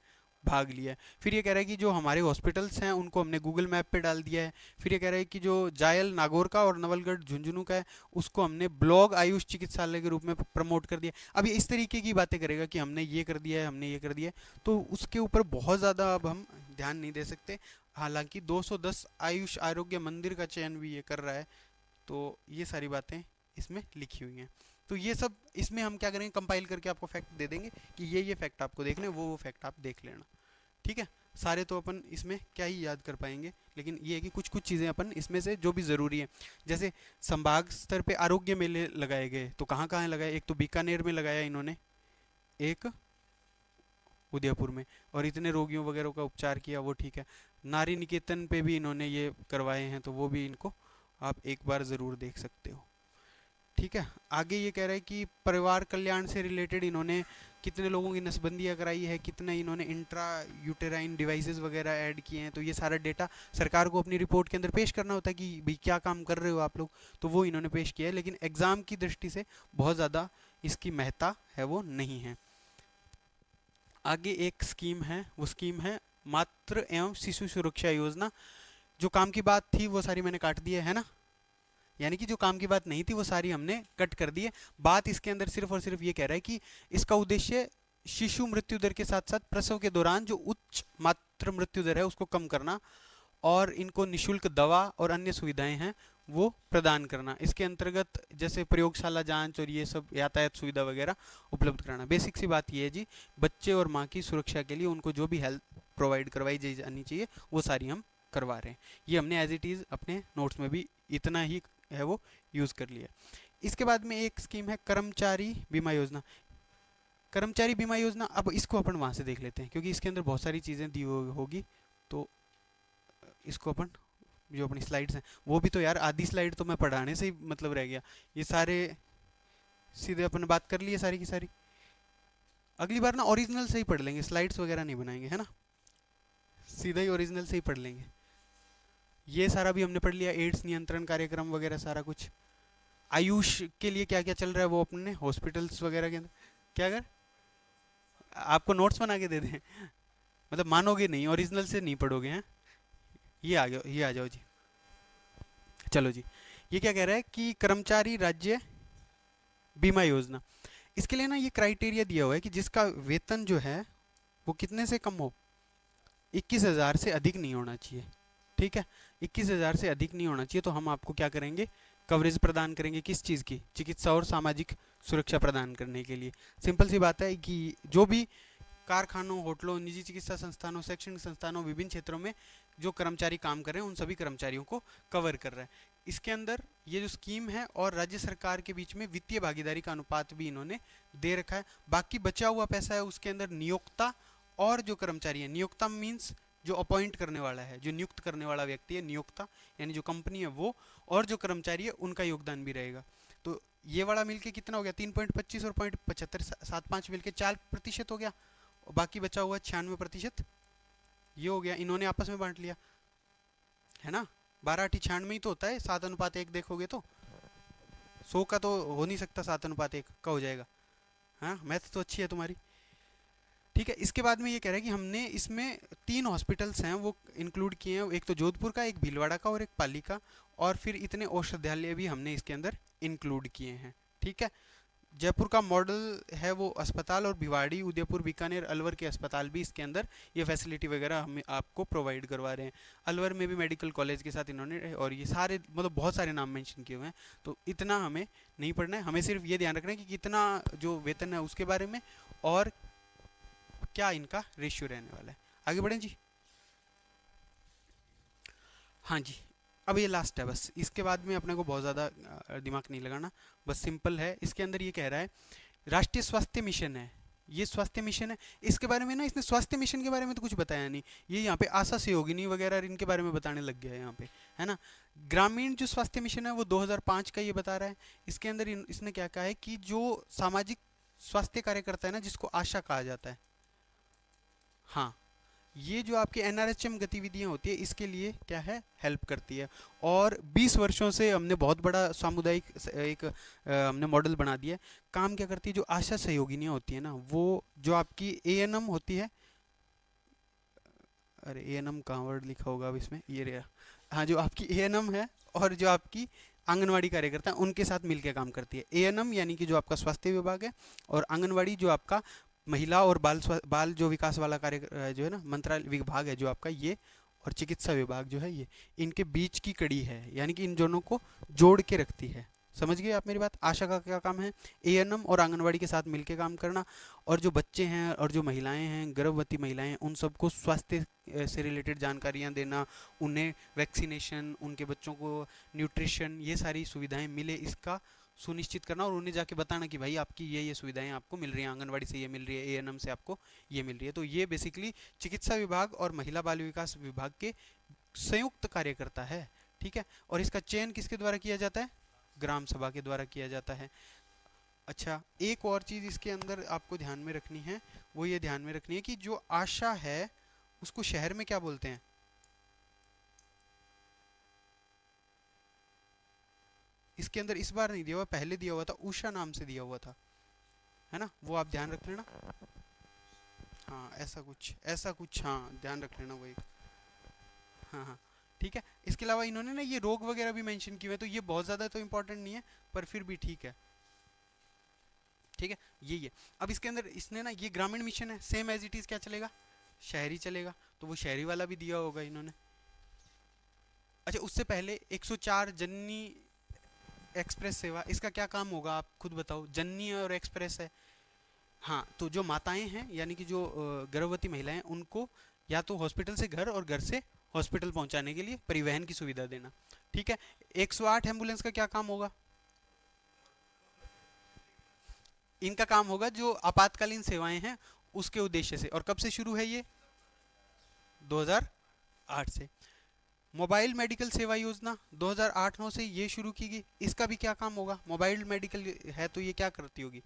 भाग लिया है। फिर ये कह रहा है कि जो हमारे हॉस्पिटल्स हैं उनको हमने गूगल मैप पे डाल दिया है। फिर ये कह रहा है कि जो जायल नागौर का और नवलगढ़ झुंझुनू का है उसको हमने ब्लॉग आयुष चिकित्सालय के रूप में प्रमोट कर दिया। अब ये इस तरीके की बातें करेगा कि हमने ये कर दिया है, हमने ये कर दिया है, तो उसके ऊपर बहुत ज़्यादा अब हम ध्यान नहीं दे सकते। हालांकि 210 आयुष आरोग्य मंदिर का चयन भी ये कर रहा है, तो ये सारी बातें इसमें लिखी हुई हैं। तो ये सब इसमें हम क्या करेंगे, कंपाइल करके आपको फैक्ट दे देंगे कि ये फैक्ट आपको देखने, वो फैक्ट आप देख लेना। ठीक है, सारे तो अपन इसमें क्या ही याद कर पाएंगे, लेकिन ये है कि कुछ कुछ चीज़ें अपन इसमें से जो भी ज़रूरी है, जैसे संभाग स्तर पे आरोग्य मेले लगाए गए, तो कहाँ कहाँ लगाए, एक तो बीकानेर में लगाया इन्होंने, एक उदयपुर में, और इतने रोगियों वगैरह का उपचार किया, वो ठीक है। नारी निकेतन पे भी इन्होंने ये करवाए हैं, तो वो भी इनको आप एक बार ज़रूर देख सकते हो। ठीक है। आगे ये कह रहा है कि परिवार कल्याण से रिलेटेड इन्होंने कितने लोगों की नसबंदियाँ कराई है, कितने इन्होंने इंट्रा यूटेराइन डिवाइसेस वगैरह ऐड किए हैं, तो ये सारा डेटा सरकार को अपनी रिपोर्ट के अंदर पेश करना होता है कि भाई क्या काम कर रहे हो आप लोग, तो वो इन्होंने पेश किया है। लेकिन एग्ज़ाम की दृष्टि से बहुत ज़्यादा इसकी महत्ता है वो नहीं है। आगे एक स्कीम है, वो स्कीम है मातृ एवं शिशु सुरक्षा योजना। जो काम की बात थी वो सारी मैंने काट दी है ना, यानी कि जो काम की बात नहीं थी वो सारी हमने कट कर दी है। बात इसके अंदर सिर्फ और सिर्फ ये कह रहा है कि इसका उद्देश्य शिशु मृत्यु दर के साथ साथ प्रसव के दौरान जो उच्च मातृ मृत्यु दर है उसको कम करना, और इनको निशुल्क दवा और अन्य सुविधाएं हैं वो प्रदान करना। इसके अंतर्गत जैसे प्रयोगशाला जांच और ये सब यातायात सुविधा वगैरह उपलब्ध कराना। बेसिक सी बात ये है जी, बच्चे और माँ की सुरक्षा के लिए उनको जो भी हेल्प प्रोवाइड करवाई जानी चाहिए वो सारी हम करवा रहे हैं। ये हमने एज इट इज़ अपने नोट्स में भी इतना ही है वो यूज़ कर लिया। इसके बाद में एक स्कीम है कर्मचारी बीमा योजना। कर्मचारी बीमा योजना, अब इसको अपन वहाँ से देख लेते हैं क्योंकि इसके अंदर बहुत सारी चीज़ें दी होगी, तो इसको अपन, जो अपनी स्लाइड्स हैं वो भी तो यार आधी स्लाइड तो मैं पढ़ाने से ही मतलब रह गया, ये सारे सीधे अपन बात कर लिए सारी की सारी। अगली बार ना ओरिजिनल से ही पढ़ लेंगे, स्लाइड्स वगैरह नहीं बनाएंगे, है ना, सीधा ही ओरिजिनल से ही पढ़ लेंगे। ये सारा भी हमने पढ़ लिया, एड्स नियंत्रण कार्यक्रम वगैरह सारा कुछ। आयुष के लिए क्या क्या चल रहा है वो अपने हॉस्पिटल्स वगैरह के अंदर क्या कर, आपको नोट्स बना के दे दें, मतलब मानोगे नहीं, ओरिजिनल से नहीं पढ़ोगे हैं। ये आ गया, ये आ जाओ जी। चलो जी, ये क्या कह रहा है कि कर्मचारी राज्य बीमा योजना, इसके लिए ना ये क्राइटेरिया दिया हुआ है कि जिसका वेतन जो है वो कितने से कम हो, 21,000 से अधिक नहीं होना चाहिए। ठीक है, 21,000 से अधिक नहीं होना चाहिए, तो हम आपको क्या करेंगे, कवरेज प्रदान करेंगे। किस चीज़ की, चिकित्सा और सामाजिक सुरक्षा प्रदान करने के लिए। सिंपल सी बात है कि जो भी कारखानों, होटलों, निजी चिकित्सा संस्थानों, शैक्षणिक संस्थानों, विभिन्न क्षेत्रों में जो कर्मचारी काम कर रहे हैं उन सभी कर्मचारियों को कवर कर रहा है। इसके अंदर ये जो स्कीम है और राज्य सरकार के बीच में वित्तीय भागीदारी का अनुपात भी इन्होंने दे रखा है। बाकी बचा हुआ पैसा है उसके अंदर नियोक्ता और जो कर्मचारी है, नियोक्ता मीन्स जो अपॉइंट करने वाला है, जो नियुक्त करने वाला व्यक्ति है, नियोक्ता यानी जो कंपनी है वो, और जो कर्मचारी है उनका योगदान भी रहेगा। तो ये वाला मिलके कितना हो गया, 3.25 और 0.75, 7-5 मिलके 4% हो गया, और बाकी बचा हुआ 96% ये हो गया, इन्होंने आपस में बांट लिया, है ना। 12×8 96 ही तो होता है, 7:1 देखोगे तो 100 का तो हो नहीं सकता, 7:1 का हो जाएगा। हाँ, मैथ तो अच्छी है तुम्हारी। ठीक है, इसके बाद में ये कह रहा है कि हमने इसमें 3 हॉस्पिटल्स हैं वो इंक्लूड किए हैं, एक तो जोधपुर का, एक भीलवाड़ा का और एक पाली का, और फिर इतने औषधालय भी हमने इसके अंदर इंक्लूड किए हैं। ठीक है, जयपुर का मॉडल है वो अस्पताल, और भिवाड़ी, उदयपुर, बीकानेर, अलवर के अस्पताल भी इसके अंदर ये फैसिलिटी वगैरह हम आपको प्रोवाइड करवा रहे हैं। अलवर में भी मेडिकल कॉलेज के साथ इन्होंने, और ये सारे मतलब बहुत सारे नाम मेंशन किए हुए हैं, तो इतना हमें नहीं पढ़ना है, हमें सिर्फ ये ध्यान रखना है कि कितना जो वेतन है उसके बारे में, और क्या इनका रेशियो रहने वाला है। आगे बढ़ें जी। हाँ जी, अब ये लास्ट है बस, इसके बाद में अपने को बहुत ज़्यादा दिमाग नहीं लगाना, बस सिंपल है। इसके अंदर ये कह रहा है राष्ट्रीय स्वास्थ्य मिशन है, ये स्वास्थ्य मिशन है, इसके बारे में ना इसने स्वास्थ्य मिशन के बारे में तो कुछ बताया नहीं, ये यहाँ पे आशा सहयोगिनी वगैरह इनके बारे में बताने लग गया है यहाँ पे, है ना। ग्रामीण जो स्वास्थ्य मिशन है वो 2005 का ये बता रहा है। इसके अंदर इसने क्या कहा है कि जो सामाजिक स्वास्थ्य कार्यकर्ता है ना, जिसको आशा कहा जाता है, हाँ, ये जो आपकी एनआरएचएम गतिविधियां होती है इसके लिए क्या है, हेल्प करती है। और 20 वर्षों से हमने बहुत बड़ा सामुदायिक एक हमने मॉडल बना दिया है। काम क्या करती है, जो आशा सहयोगिनियां होती है ना, वो जो आपकी एएनएम होती है, अरे एएनएम कहाँ वर्ड लिखा होगा अब इसमें, ये रहा, हाँ, जो आपकी एएनएम है और जो आपकी आंगनवाड़ी कार्यकर्ता है उनके साथ मिलकर काम करती है। एएनएम यानी कि जो आपका स्वास्थ्य विभाग है, और आंगनवाड़ी जो आपका महिला और बाल जो विकास वाला कार्य जो है ना, मंत्रालय विभाग है जो आपका ये, और चिकित्सा विभाग जो है ये, इनके बीच की कड़ी है, यानी कि इन दोनों को जोड़ के रखती है। समझ गए आप मेरी बात। आशा का क्या काम है, एएनएम और आंगनवाड़ी के साथ मिलकर काम करना, और जो बच्चे हैं और जो महिलाएं हैं, गर्भवती महिलाएं हैं, उन सबको स्वास्थ्य से रिलेटेड जानकारियां देना, उन्हें वैक्सीनेशन, उनके बच्चों को न्यूट्रिशन, ये सारी सुविधाएं मिले इसका सुनिश्चित करना, और उन्हें जाके बताना कि भाई आपकी ये सुविधाएं आपको मिल रही हैं, आंगनवाड़ी से ये मिल रही है, एएनएम से आपको ये मिल रही है। तो ये बेसिकली चिकित्सा विभाग और महिला बाल विकास विभाग के संयुक्त कार्यकर्ता है। ठीक है, और इसका चयन किसके द्वारा किया जाता है, ग्राम सभा के द्वारा किया जाता है। अच्छा, एक और चीज़ इसके अंदर आपको ध्यान में रखनी है, वो ये ध्यान में रखनी है कि जो आशा है उसको शहर में क्या बोलते हैं? इसके अंदर इस बार नहीं दिया हुआ, पहले दिया हुआ था, उषा नाम से दिया हुआ था, है ना, वो आप ध्यान रख लेना। हाँ ऐसा कुछ, हाँ ध्यान रख लेना वो एक। हाँ हाँ, ठीक है। इसके अलावा इन्होंने ना ये रोग वगैरह भी मेंशन किए हुए हैं, तो ये बहुत ज़्यादा तो इम्पोर्टेंट नहीं है, पर फिर भी ठीक है। ठीक है, ये अब इसके अंदर इसने ना ये ग्रामीण मिशन है, सेम एज इट इज़ क्या चलेगा, शहरी चलेगा, तो वो शहरी वाला भी दिया होगा इन्होंने। अच्छा, उससे पहले 104 जननी एक्सप्रेस सेवा, इसका क्या काम होगा आप खुद बताओ, जननी और एक्सप्रेस है। हाँ, तो जो माताएं हैं यानी कि जो गर्भवती महिलाएं, उनको या तो हॉस्पिटल से घर और घर से हॉस्पिटल पहुंचाने के लिए परिवहन की सुविधा देना। ठीक है, 108 एम्बुलेंस का क्या काम होगा? इनका काम होगा जो आपातकालीन सेवाएं हैं उसके उद्देश्य से, और कब से शुरू है ये? 2008 से। मोबाइल मेडिकल सेवा योजना 2008-9 से ये शुरू की गई, इसका भी क्या काम होगा? मोबाइल मेडिकल है तो ये क्या करती होगी?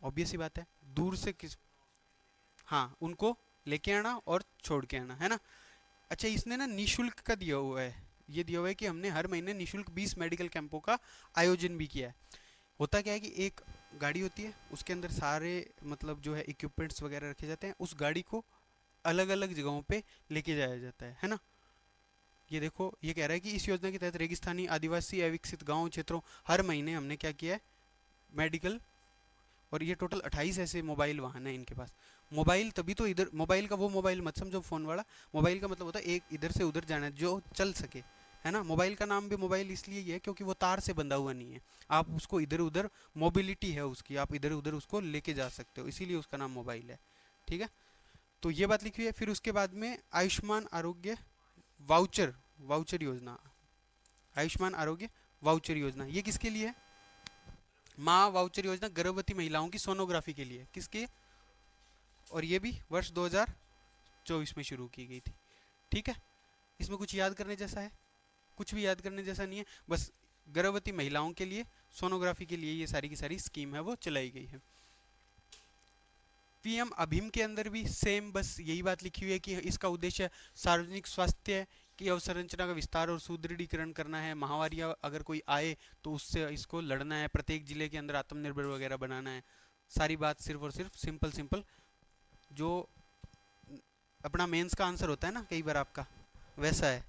ऑब्वियस सी बात है, दूर से किस, हाँ उनको लेके आना और छोड़ के आना, है ना। अच्छा, इसने ना निशुल्क का दिया हुआ है, ये दिया हुआ है कि हमने हर महीने निशुल्क 20 मेडिकल कैंपों का आयोजन भी किया है। होता क्या है कि एक गाड़ी होती है, उसके अंदर सारे मतलब जो है इक्विपमेंट्स वगैरह रखे जाते हैं, उस गाड़ी को अलग अलग जगहों पे लेके जाया जाता है ना। ये देखो, ये कह रहा है कि इस योजना के तहत रेगिस्तानी, आदिवासी, अविकसित गांव क्षेत्रों, हर महीने हमने क्या किया है, मेडिकल। और ये टोटल 28 ऐसे मोबाइल वाहन है इनके पास। मोबाइल तभी तो, इधर मोबाइल का वो मोबाइल मत समझो फोन वाला, मोबाइल का मतलब होता है एक इधर से उधर जाना है जो चल सके, है ना। मोबाइल का नाम भी मोबाइल इसलिए ही है क्योंकि वो तार से बंधा हुआ नहीं है, आप उसको इधर उधर, मोबिलिटी है उसकी, आप इधर उधर उसको लेके जा सकते हो, इसीलिए उसका नाम मोबाइल है। ठीक है, तो ये बात लिखी हुई है। फिर उसके बाद में आयुष्मान आरोग्य वाउचर, वाउचर योजना, आयुष्मान आरोग्य वाउचर योजना, ये किसके लिए है? माँ वाउचर योजना गर्भवती महिलाओं की सोनोग्राफी के लिए, किसके? और ये भी वर्ष 2024 में शुरू की गई थी। ठीक है, इसमें कुछ याद करने जैसा है? कुछ भी याद करने जैसा नहीं है, बस गर्भवती महिलाओं के लिए सोनोग्राफी के लिए ये सारी की सारी स्कीम है वो चलाई गई है। पीएम अभिम के अंदर भी सेम बस यही बात लिखी हुई है कि इसका उद्देश्य सार्वजनिक स्वास्थ्य की अवसंरचना का विस्तार और सुदृढ़ीकरण करना है, महामारी अगर कोई आए तो उससे इसको लड़ना है, प्रत्येक जिले के अंदर आत्मनिर्भर वगैरह बनाना है। सारी बात सिर्फ और सिर्फ सिंपल सिंपल, जो अपना मेंस का आंसर होता है ना कई बार आपका, वैसा है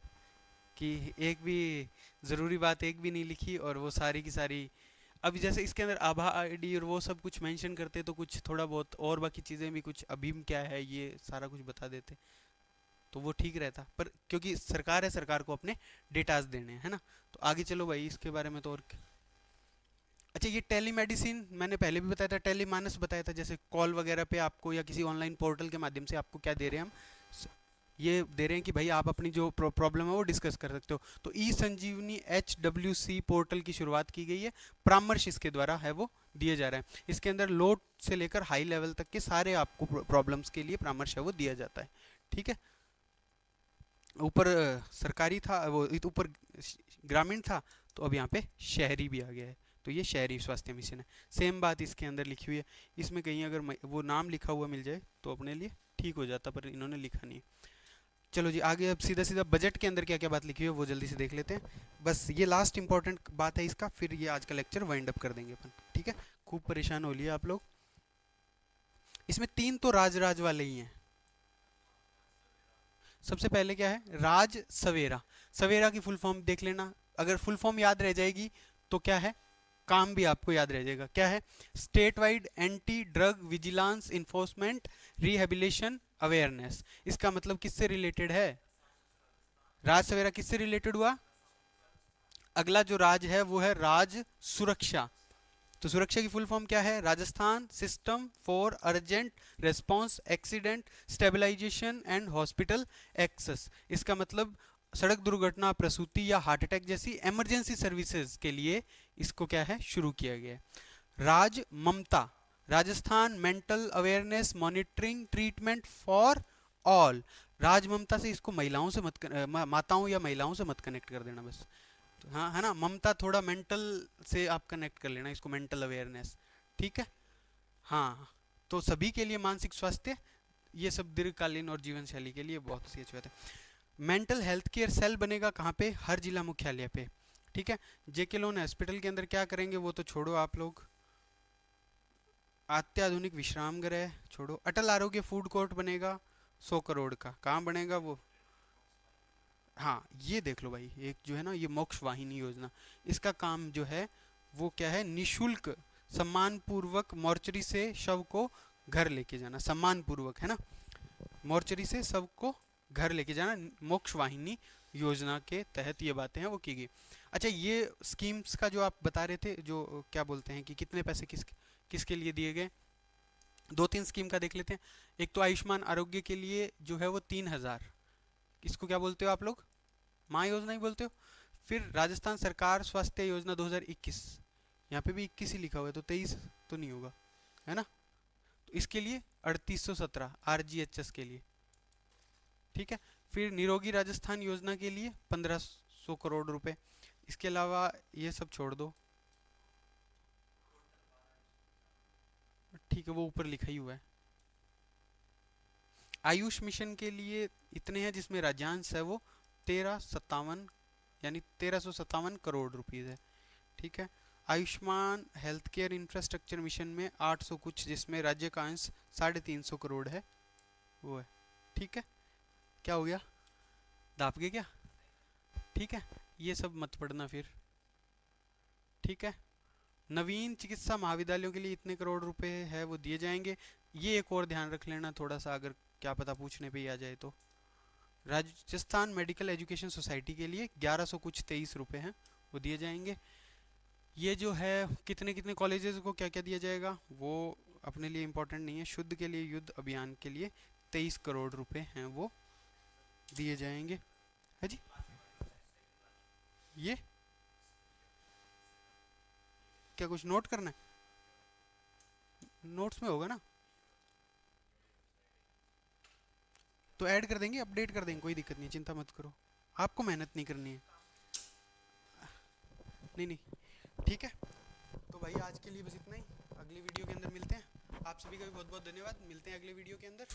कि एक भी ज़रूरी बात एक भी नहीं लिखी और वो सारी की सारी। अब जैसे इसके अंदर आभा आईडी और वो सब कुछ मेंशन करते तो कुछ थोड़ा बहुत और बाकी चीज़ें भी, कुछ अभीम क्या है ये सारा कुछ बता देते तो वो ठीक रहता, पर क्योंकि सरकार है, सरकार को अपने डेटाज देने हैं, है ना। तो आगे चलो भाई, इसके बारे में तो और अच्छा, ये टेलीमेडिसिन मैंने पहले भी बताया था, टेलीमानस बताया था, जैसे कॉल वगैरह पे आपको या किसी ऑनलाइन पोर्टल के माध्यम से आपको क्या दे रहे हैं हम, ये दे रहे हैं कि भाई आप अपनी जो प्रॉब्लम है वो डिस्कस कर सकते हो। तो ई संजीवनी HWC पोर्टल की शुरुआत की गई है, परामर्श इसके द्वारा है वो दिया जा रहा है। इसके अंदर लो से लेकर हाई लेवल तक के सारे आपको प्रॉब्लम्स के लिए परामर्श है वो दिया जाता है। ठीक है, ऊपर सरकारी था वो, ऊपर ग्रामीण था, तो अब यहाँ पे शहरी भी आ गया है, तो ये शहरी स्वास्थ्य मिशन है। सेम बात इसके अंदर लिखी हुई है, इसमें कहीं अगर वो नाम लिखा हुआ मिल जाए तो अपने लिए ठीक हो जाता, पर इन्होंने लिखा नहीं है। चलो जी आगे, अब सीधा सीधा बजट के अंदर क्या क्या बात लिखी हुई है वो जल्दी से देख लेते हैं। बस ये लास्ट इंपॉर्टेंट बात है इसका, फिर ये आज का लेक्चर वाइंड अप कर देंगे अपन। ठीक है, खूब परेशान हो लिए आप लोग। इसमें 3 तो राज राज वाले ही हैं। सबसे पहले क्या है, राज सवेरा। सवेरा की फुल फॉर्म देख लेना, अगर फुल फॉर्म याद रह जाएगी तो क्या है, काम भी आपको याद रह जाएगा। क्या है, state wide anti drug vigilance enforcement rehabilitation awareness. इसका मतलब किससे रिलेटेड है? राज सवेरा किससे रिलेटेड हुआ? अगला जो राज है वो है राज सुरक्षा। तो सुरक्षा की फुल फॉर्म क्या है? Rajasthan system for urgent response accident stabilisation and hospital access. इसका मतलब सड़क दुर्घटना, प्रसूति या हार्ट अटैक जैसी इमरजेंसी सर्विसेज के लिए इसको क्या है, शुरू किया गया है। Raj Mamta, Rajasthan mental awareness monitoring treatment for all. Raj Mamta से इसको महिलाओं से मत माताओं या महिलाओं से मत कनेक्ट कर देना बस। तो हाँ है ना, ममता थोड़ा मेंटल से आप कनेक्ट कर लेना इसको, मेंटल अवेयरनेस। ठीक है। हाँ, तो सभी के लिए मानसिक स्वास्थ्य, ये सब दीर्घकालीन और जीवन शैली के लिए बहुत सी अच्छी बात है। मेंटल हेल्थ केयर सेल बनेगा कहाँ पे? हर जिला मुख्यालय पे। ठीक है। जेके लोन हॉस्पिटल के अंदर क्या करेंगे वो तो छोड़ो आप लोग, अत्याधुनिक विश्राम गृह छोड़ो। अटल आरोग्य फूड कोर्ट बनेगा 100 करोड़ का, कहाँ बनेगा वो? हाँ ये देख लो भाई, एक जो है ना ये मोक्ष वाहिनी योजना, इसका काम जो है वो क्या है? निशुल्क सम्मान पूर्वक मॉर्चरी से शव को घर लेके जाना, सम्मान पूर्वक है ना, मॉर्चरी से शव को घर लेके जाना, मोक्ष वाहिनी योजना के तहत ये बातें हैं वो की गई। अच्छा, ये स्कीम्स का जो आप बता रहे थे, जो क्या बोलते हैं कि कितने पैसे किसके लिए दिए गए, दो तीन स्कीम का देख लेते हैं। एक तो आयुष्मान आरोग्य के लिए जो है वो 3,000, इसको क्या बोलते हो आप लोग? माँ योजना ही बोलते हो। फिर राजस्थान सरकार स्वास्थ्य योजना 2021, यहाँ पे भी 21 ही लिखा हुआ है, तो 23 तो नहीं होगा, है ना? तो इसके लिए 3817 RGHS के लिए। ठीक है। फिर निरोगी राजस्थान योजना के लिए 1500 करोड़ रुपए। इसके अलावा ये सब छोड़ दो, ठीक है वो ऊपर लिखा ही हुआ है। आयुष मिशन के लिए इतने हैं, जिसमें राज्यांश है वो 1357, यानी 1357 करोड़ रुपीज़ है। ठीक है। Ayushman health care infrastructure mission में 800 कुछ, जिसमें राज्य का अंश 350 करोड़ है वो है। ठीक है। क्या हो गया, दाप गए क्या? ठीक है, ये सब मत पढ़ना फिर। ठीक है। नवीन चिकित्सा महाविद्यालयों के लिए इतने करोड़ रुपए है वो दिए जाएंगे। ये एक और ध्यान रख लेना थोड़ा सा, अगर क्या पता पूछने पे ही आ जाए तो। राजस्थान मेडिकल एजुकेशन सोसाइटी के लिए 1100 कुछ 23 रुपए हैं वो दिए जाएंगे। ये जो है कितने कितने कॉलेजेस को क्या क्या दिया जाएगा वो अपने लिए इम्पोर्टेंट नहीं है। शुद्ध के लिए युद्ध अभियान के लिए 23 करोड़ रुपए हैं वो दिए जाएंगे। है जी। ये क्या कुछ नोट करना है? नोट्स में होगा ना, तो ऐड कर देंगे, अपडेट कर देंगे, कोई दिक्कत नहीं, चिंता मत करो, आपको मेहनत नहीं करनी है। नहीं नहीं, ठीक है। तो भाई आज के लिए बस इतना ही, अगली वीडियो के अंदर मिलते हैं। आप सभी का भी बहुत बहुत धन्यवाद, मिलते हैं अगले वीडियो के अंदर।